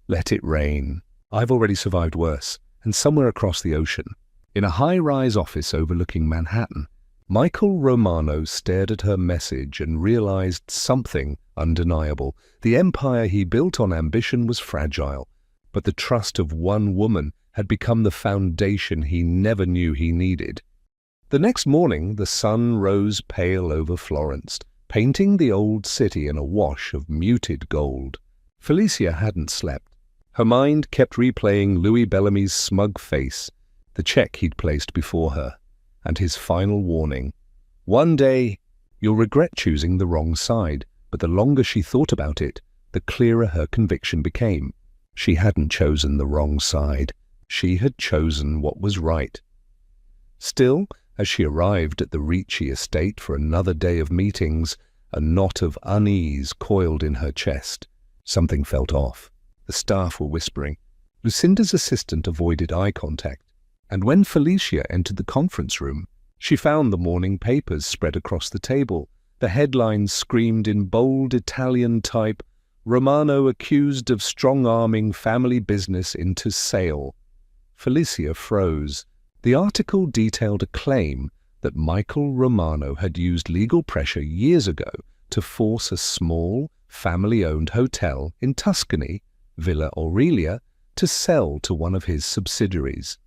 "Let it rain. I've already survived worse." And somewhere across the ocean, in a high-rise office overlooking Manhattan, Michael Romano stared at her message and realized something undeniable. The empire he built on ambition was fragile, but the trust of one woman had become the foundation he never knew he needed. The next morning, the sun rose pale over Florence, painting the old city in a wash of muted gold. Felicia hadn't slept. Her mind kept replaying Louis Bellamy's smug face, the check he'd placed before her, and his final warning. One day, you'll regret choosing the wrong side, but the longer she thought about it, the clearer her conviction became. She hadn't chosen the wrong side. She had chosen what was right. Still, as she arrived at the Ricci estate for another day of meetings, a knot of unease coiled in her chest. Something felt off. The staff were whispering. Lucinda's assistant avoided eye contact, and when Felicia entered the conference room, she found the morning papers spread across the table. The headlines screamed in bold Italian type, "Romano accused of strong-arming family business into sale." Felicia froze. The article detailed a claim that Michael Romano had used legal pressure years ago to force a small, family-owned hotel in Tuscany, Villa Aurelia, to sell to one of his subsidiaries.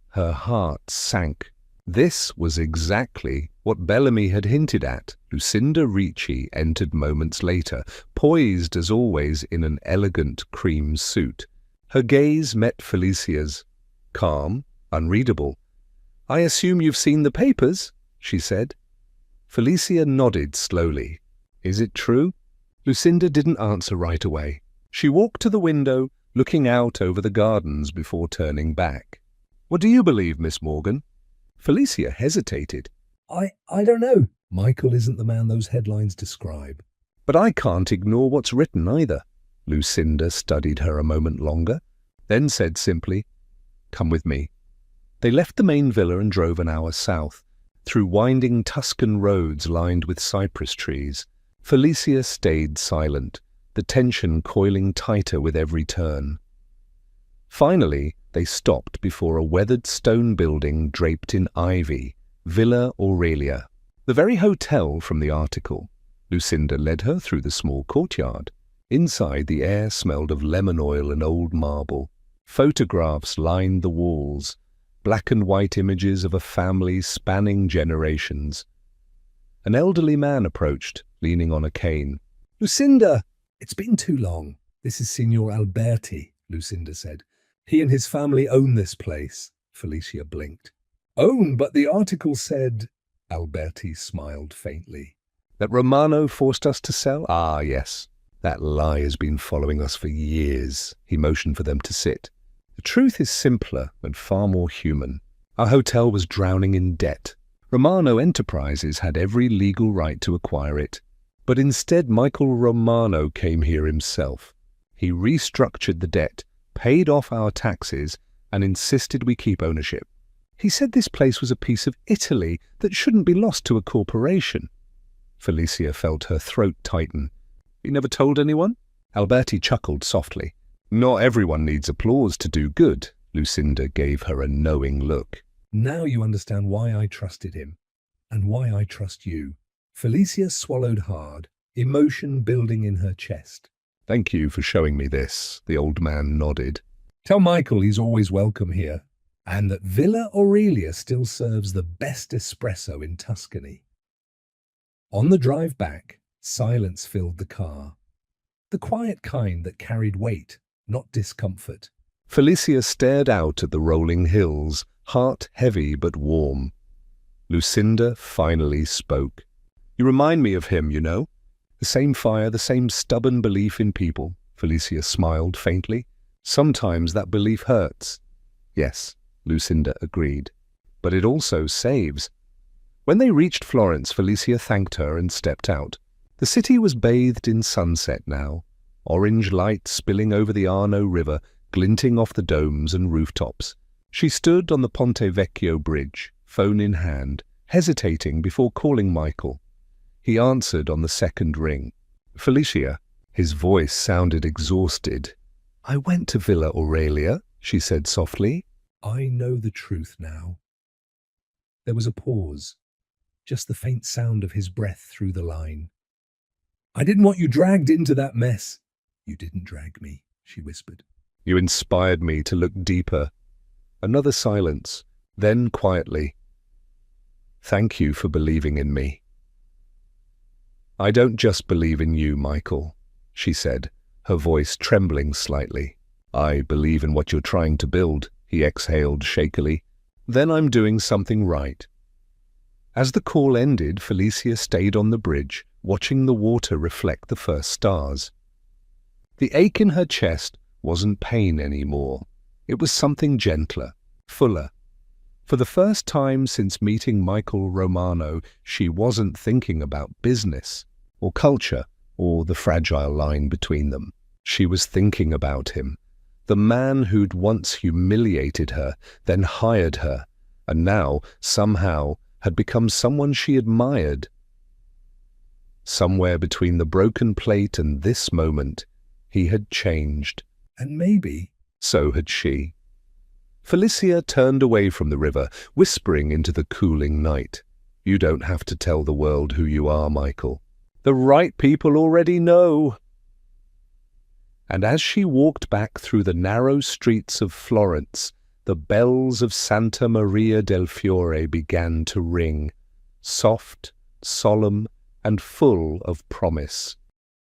Her heart sank. This was exactly what Bellamy had hinted at. Lucinda Ricci entered moments later, poised as always in an elegant cream suit. Her gaze met Felicia's, calm, unreadable. "I assume you've seen the papers," she said. Felicia nodded slowly. "Is it true?" Lucinda didn't answer right away. She walked to the window, looking out over the gardens before turning back. "What do you believe, Miss Morgan?" Felicia hesitated. I don't know. Michael isn't the man those headlines describe. "But I can't ignore what's written either." Lucinda studied her a moment longer, then said simply, "Come with me." They left the main villa and drove an hour south, through winding Tuscan roads lined with cypress trees. Felicia stayed silent, the tension coiling tighter with every turn. Finally, they stopped before a weathered stone building draped in ivy, Villa Aurelia, the very hotel from the article. Lucinda led her through the small courtyard. Inside, the air smelled of lemon oil and old marble. Photographs lined the walls, black and white images of a family spanning generations. An elderly man approached, leaning on a cane. "Lucinda! It's been too long. This is Signor Alberti," Lucinda said. "He and his family own this place." Felicia blinked. "Own, but the article said—" Alberti smiled faintly. "That Romano forced us to sell? Ah, yes. That lie has been following us for years." He motioned for them to sit. "The truth is simpler and far more human. Our hotel was drowning in debt. Romano Enterprises had every legal right to acquire it. But instead, Michael Romano came here himself. He restructured the debt, paid off our taxes, and insisted we keep ownership. He said this place was a piece of Italy that shouldn't be lost to a corporation." Felicia felt her throat tighten. "You never told anyone?" Alberti chuckled softly. Not everyone needs applause to do good. Lucinda gave her a knowing look. Now you understand why I trusted him, and why I trust you. Felicia swallowed hard, emotion building in her chest. Thank you for showing me this, the old man nodded. Tell Michael he's always welcome here, and that Villa Aurelia still serves the best espresso in Tuscany. On the drive back, silence filled the car. The quiet kind that carried weight, not discomfort. Felicia stared out at the rolling hills, heart heavy but warm. Lucinda finally spoke. You remind me of him, you know. The same fire, the same stubborn belief in people. Felicia smiled faintly. Sometimes that belief hurts. Yes, Lucinda agreed. But it also saves. When they reached Florence, Felicia thanked her and stepped out. The city was bathed in sunset now, orange light spilling over the Arno River, glinting off the domes and rooftops. She stood on the Ponte Vecchio bridge, phone in hand, hesitating before calling Michael. He answered on the second ring. Felicia. His voice sounded exhausted. I went to Villa Aurelia, she said softly. I know the truth now. There was a pause, just the faint sound of his breath through the line. I didn't want you dragged into that mess. You didn't drag me, she whispered. You inspired me to look deeper. Another silence, then quietly. Thank you for believing in me. I don't just believe in you, Michael, she said, her voice trembling slightly. I believe in what you're trying to build, he exhaled shakily. Then I'm doing something right. As the call ended, Felicia stayed on the bridge, watching the water reflect the first stars. The ache in her chest wasn't pain anymore. It was something gentler, fuller. For the first time since meeting Michael Romano, she wasn't thinking about business, or culture, or the fragile line between them. She was thinking about him, the man who'd once humiliated her, then hired her, and now, somehow, had become someone she admired. Somewhere between the broken plate and this moment, he had changed. And maybe So had she. Felicia turned away from the river, whispering into the cooling night. You don't have to tell the world who you are, Michael. The right people already know. And as she walked back through the narrow streets of Florence, the bells of Santa Maria del Fiore began to ring, soft, solemn, and full of promise.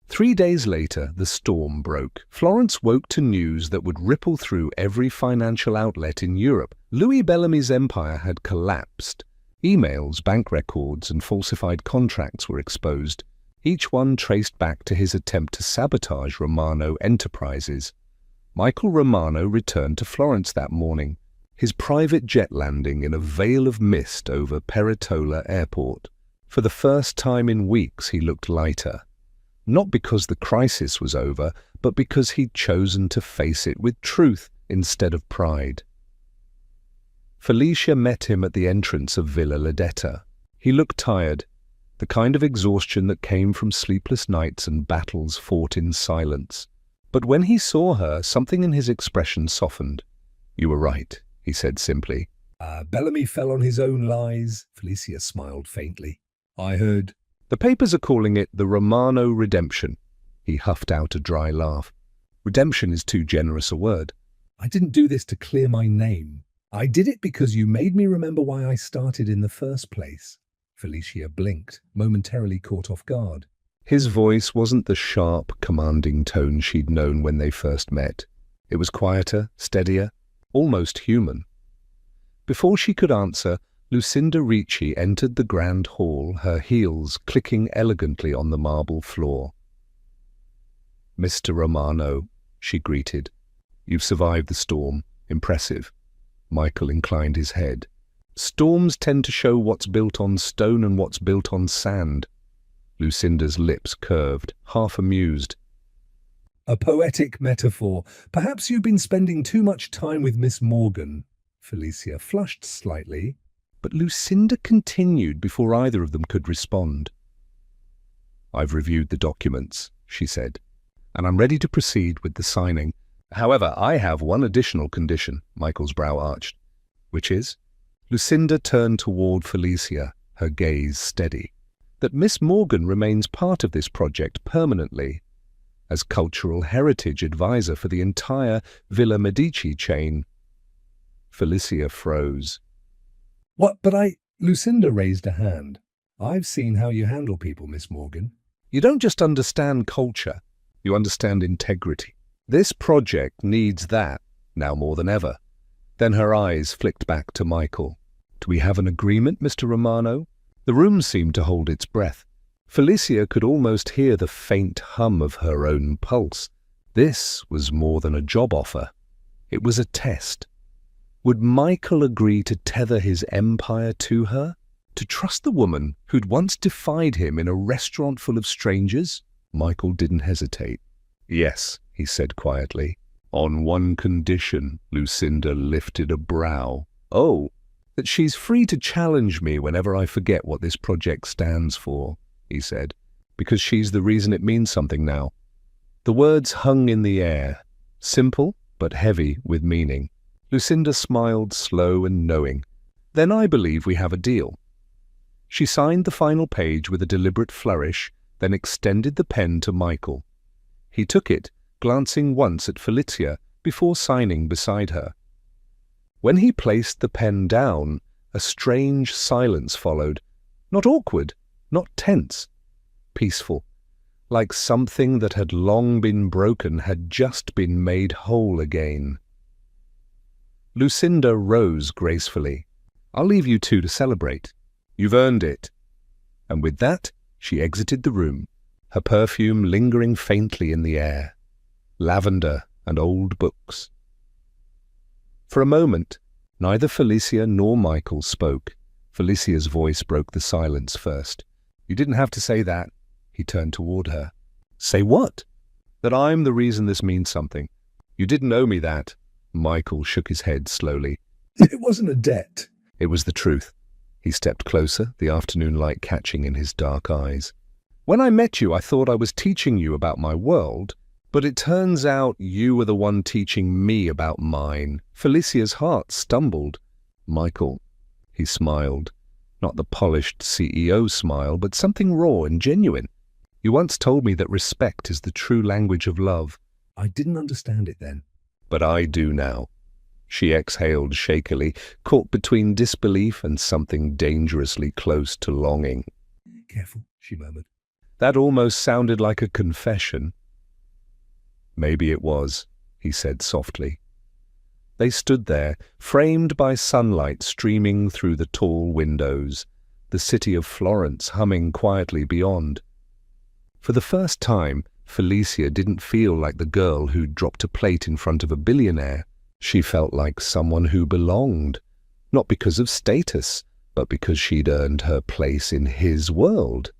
3 days later, the storm broke. Florence woke to news that would ripple through every financial outlet in Europe. Louis Bellamy's empire had collapsed. Emails, bank records, and falsified contracts were exposed, each one traced back to his attempt to sabotage Romano Enterprises. Michael Romano returned to Florence that morning, his private jet landing in a veil of mist over Peretola Airport. For the first time in weeks, he looked lighter. Not because the crisis was over, but because he'd chosen to face it with truth instead of pride. Felicia met him at the entrance of Villa Ledetta. He looked tired, the kind of exhaustion that came from sleepless nights and battles fought in silence. But when he saw her, something in his expression softened. You were right, he said simply. Bellamy fell on his own lies, Felicia smiled faintly. I heard. The papers are calling it the Romano Redemption. He huffed out a dry laugh. Redemption is too generous a word. I didn't do this to clear my name. I did it because you made me remember why I started in the first place. Felicia blinked, momentarily caught off guard. His voice wasn't the sharp, commanding tone she'd known when they first met. It was quieter, steadier, almost human. Before she could answer, Lucinda Ricci entered the grand hall, her heels clicking elegantly on the marble floor. Mr. Romano, she greeted. You've survived the storm. Impressive. Michael inclined his head. Storms tend to show what's built on stone and what's built on sand. Lucinda's lips curved, half amused. A poetic metaphor. Perhaps you've been spending too much time with Miss Morgan. Felicia flushed slightly. But Lucinda continued before either of them could respond. I've reviewed the documents, she said, and I'm ready to proceed with the signing. However, I have one additional condition, Michael's brow arched, which is, Lucinda turned toward Felicia, her gaze steady, that Miss Morgan remains part of this project permanently, as cultural heritage advisor for the entire Villa Medici chain. Felicia froze. What? Lucinda raised a hand. I've seen how you handle people, Miss Morgan. You don't just understand culture, you understand integrity. This project needs that, now more than ever. Then her eyes flicked back to Michael. Do we have an agreement, Mr. Romano? The room seemed to hold its breath. Felicia could almost hear the faint hum of her own pulse. This was more than a job offer. It was a test. Would Michael agree to tether his empire to her? To trust the woman who'd once defied him in a restaurant full of strangers? Michael didn't hesitate. Yes, he said quietly. On one condition. Lucinda lifted a brow. Oh, that she's free to challenge me whenever I forget what this project stands for, he said, because she's the reason it means something now. The words hung in the air, simple but heavy with meaning. Lucinda smiled, slow and knowing. Then I believe we have a deal. She signed the final page with a deliberate flourish, then extended the pen to Michael. He took it, glancing once at Felicia before signing beside her. When he placed the pen down, a strange silence followed, not awkward, not tense, peaceful, like something that had long been broken had just been made whole again. Lucinda rose gracefully. I'll leave you two to celebrate. You've earned it. And with that, she exited the room, her perfume lingering faintly in the air. Lavender and old books. For a moment, neither Felicia nor Michael spoke. Felicia's voice broke the silence first. You didn't have to say that. He turned toward her. Say what? That I'm the reason this means something. You didn't owe me that. Michael shook his head slowly. It wasn't a debt. It was the truth. He stepped closer, the afternoon light catching in his dark eyes. When I met you, I thought I was teaching you about my world, but it turns out you were the one teaching me about mine. Felicia's heart stumbled. Michael, he smiled. Not the polished CEO smile, but something raw and genuine. You once told me that respect is the true language of love. I didn't understand it then. But I do now. She exhaled shakily, caught between disbelief and something dangerously close to longing. Careful, she murmured. That almost sounded like a confession. Maybe it was, he said softly. They stood there, framed by sunlight streaming through the tall windows, the city of Florence humming quietly beyond. For the first time, Felicia didn't feel like the girl who'd dropped a plate in front of a billionaire. She felt like someone who belonged, not because of status, but because she'd earned her place in his world.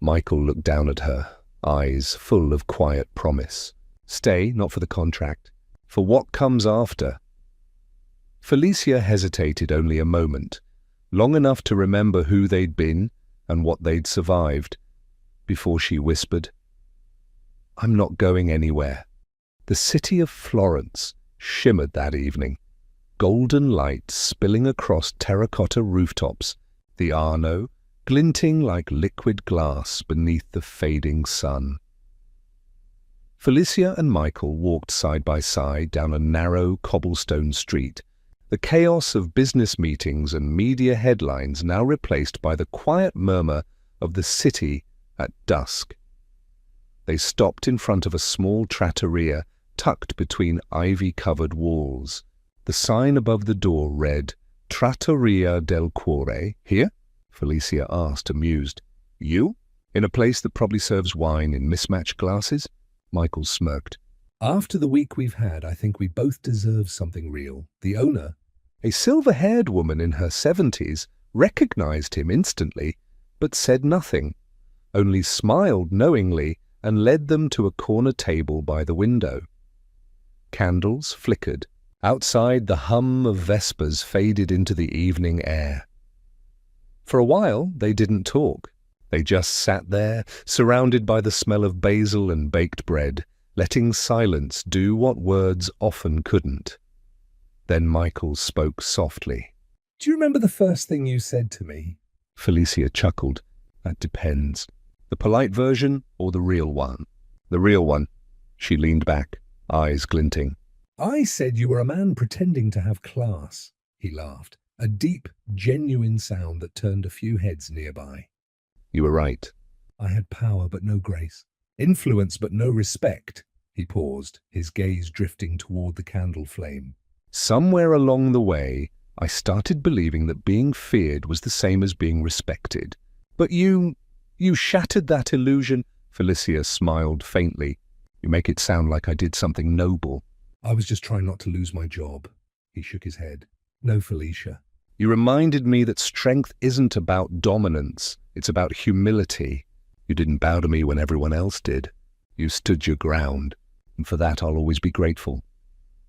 Michael looked down at her, eyes full of quiet promise. Stay, not for the contract, for what comes after. Felicia hesitated only a moment, long enough to remember who they'd been and what they'd survived, before she whispered, I'm not going anywhere. The city of Florence shimmered that evening, golden light spilling across terracotta rooftops, the Arno glinting like liquid glass beneath the fading sun. Felicia and Michael walked side by side down a narrow cobblestone street, the chaos of business meetings and media headlines now replaced by the quiet murmur of the city at dusk. They stopped in front of a small trattoria tucked between ivy-covered walls. The sign above the door read, Trattoria del Cuore. Here? Felicia asked, amused. You? In a place that probably serves wine in mismatched glasses? Michael smirked. After the week we've had, I think we both deserve something real. The owner, a silver-haired woman in her 70s, recognized him instantly, but said nothing, only smiled knowingly and led them to a corner table by the window. Candles flickered. Outside, the hum of vespers faded into the evening air. For a while, they didn't talk. They just sat there, surrounded by the smell of basil and baked bread, letting silence do what words often couldn't. Then Michael spoke softly. Do you remember the first thing you said to me? Felicia chuckled. That depends. The polite version or the real one? The real one. She leaned back, eyes glinting. I said you were a man pretending to have class. He laughed, a deep, genuine sound that turned a few heads nearby. You were right. I had power but no grace, influence but no respect. He paused, his gaze drifting toward the candle flame. Somewhere along the way, I started believing that being feared was the same as being respected. But you shattered that illusion. Felicia smiled faintly. You make it sound like I did something noble. I was just trying not to lose my job. He shook his head. No, Felicia. You reminded me that strength isn't about dominance. It's about humility. You didn't bow to me when everyone else did. You stood your ground, and for that I'll always be grateful.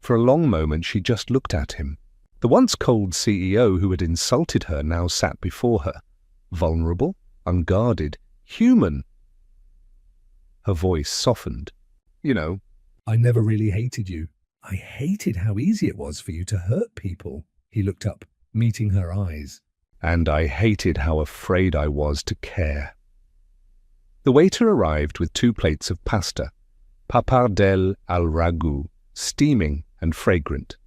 For a long moment she just looked at him. The once cold CEO who had insulted her now sat before her, vulnerable, unguarded, human. Her voice softened. You know, I never really hated you. I hated how easy it was for you to hurt people. He looked up, meeting her eyes. And I hated how afraid I was to care. The waiter arrived with 2 plates of pasta, pappardelle al ragout, steaming and fragrant.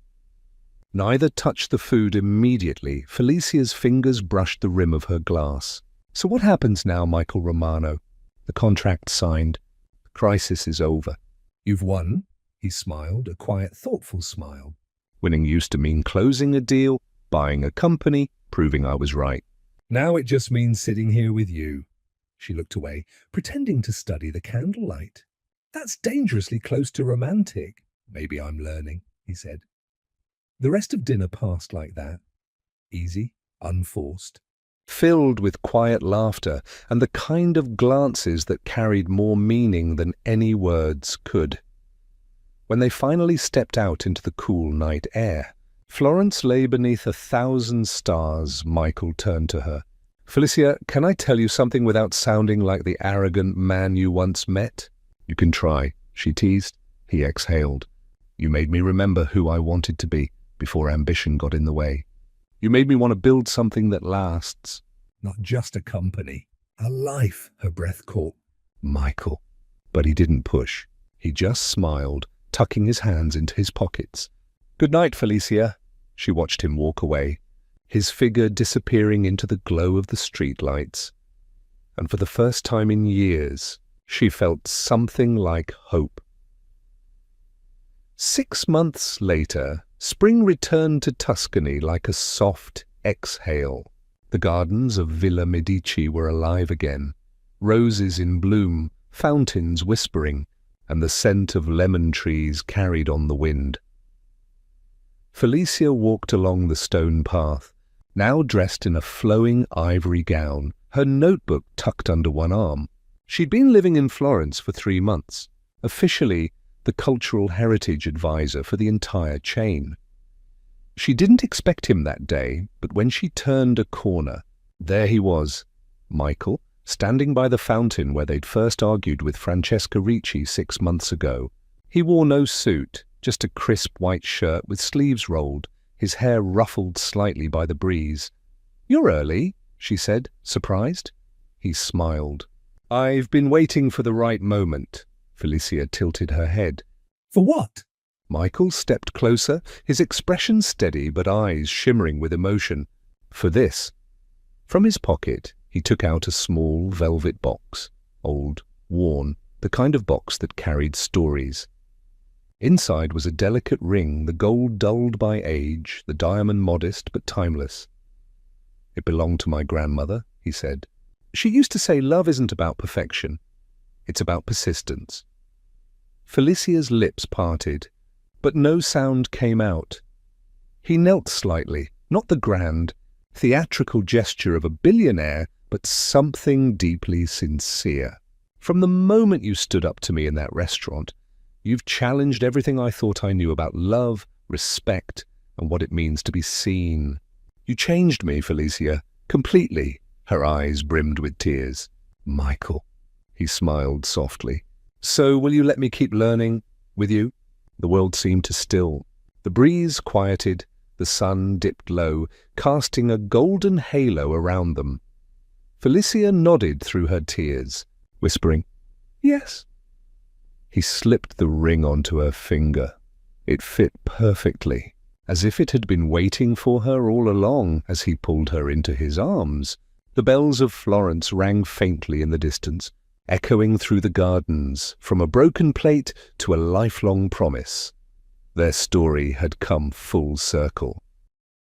Neither touched the food immediately. Felicia's fingers brushed the rim of her glass. So what happens now, Michael Romano? The contract signed. The crisis is over. You've won, he smiled, a quiet, thoughtful smile. Winning used to mean closing a deal, buying a company, proving I was right. Now it just means sitting here with you. She looked away, pretending to study the candlelight. That's dangerously close to romantic. Maybe I'm learning, he said. The rest of dinner passed like that. Easy, unforced. Filled with quiet laughter and the kind of glances that carried more meaning than any words could. When they finally stepped out into the cool night air, Florence lay beneath 1,000 stars. Michael turned to her. Felicia, can I tell you something without sounding like the arrogant man you once met? You can try, she teased. He exhaled. You made me remember who I wanted to be before ambition got in the way. You made me want to build something that lasts. Not just a company, a life, her breath caught. Michael. But he didn't push. He just smiled, tucking his hands into his pockets. Good night, Felicia. She watched him walk away, his figure disappearing into the glow of the streetlights. And for the first time in years, she felt something like hope. 6 months later, spring returned to Tuscany like a soft exhale. The gardens of Villa Medici were alive again, roses in bloom, fountains whispering, and the scent of lemon trees carried on the wind. Felicia walked along the stone path, now dressed in a flowing ivory gown, her notebook tucked under one arm. She'd been living in Florence for 3 months, officially the cultural heritage advisor for the entire chain. She didn't expect him that day, but when she turned a corner, there he was, Michael, standing by the fountain where they'd first argued with Francesca Ricci 6 months ago. He wore no suit, just a crisp white shirt with sleeves rolled, his hair ruffled slightly by the breeze. You're early, she said, surprised. He smiled. I've been waiting for the right moment. Felicia tilted her head. For what? Michael stepped closer, his expression steady but eyes shimmering with emotion. For this. From his pocket, he took out a small velvet box, old, worn, the kind of box that carried stories. Inside was a delicate ring, the gold dulled by age, the diamond modest but timeless. It belonged to my grandmother, he said. She used to say love isn't about perfection. It's about persistence. Felicia's lips parted, but no sound came out. He knelt slightly, not the grand, theatrical gesture of a billionaire, but something deeply sincere. From the moment you stood up to me in that restaurant, you've challenged everything I thought I knew about love, respect, and what it means to be seen. You changed me, Felicia, completely. Her eyes brimmed with tears. Michael. He smiled softly. So will you let me keep learning with you? The world seemed to still. The breeze quieted, the sun dipped low, casting a golden halo around them. Felicia nodded through her tears, whispering, "Yes." He slipped the ring onto her finger. It fit perfectly, as if it had been waiting for her all along as he pulled her into his arms. The bells of Florence rang faintly in the distance, echoing through the gardens, from a broken plate to a lifelong promise. Their story had come full circle.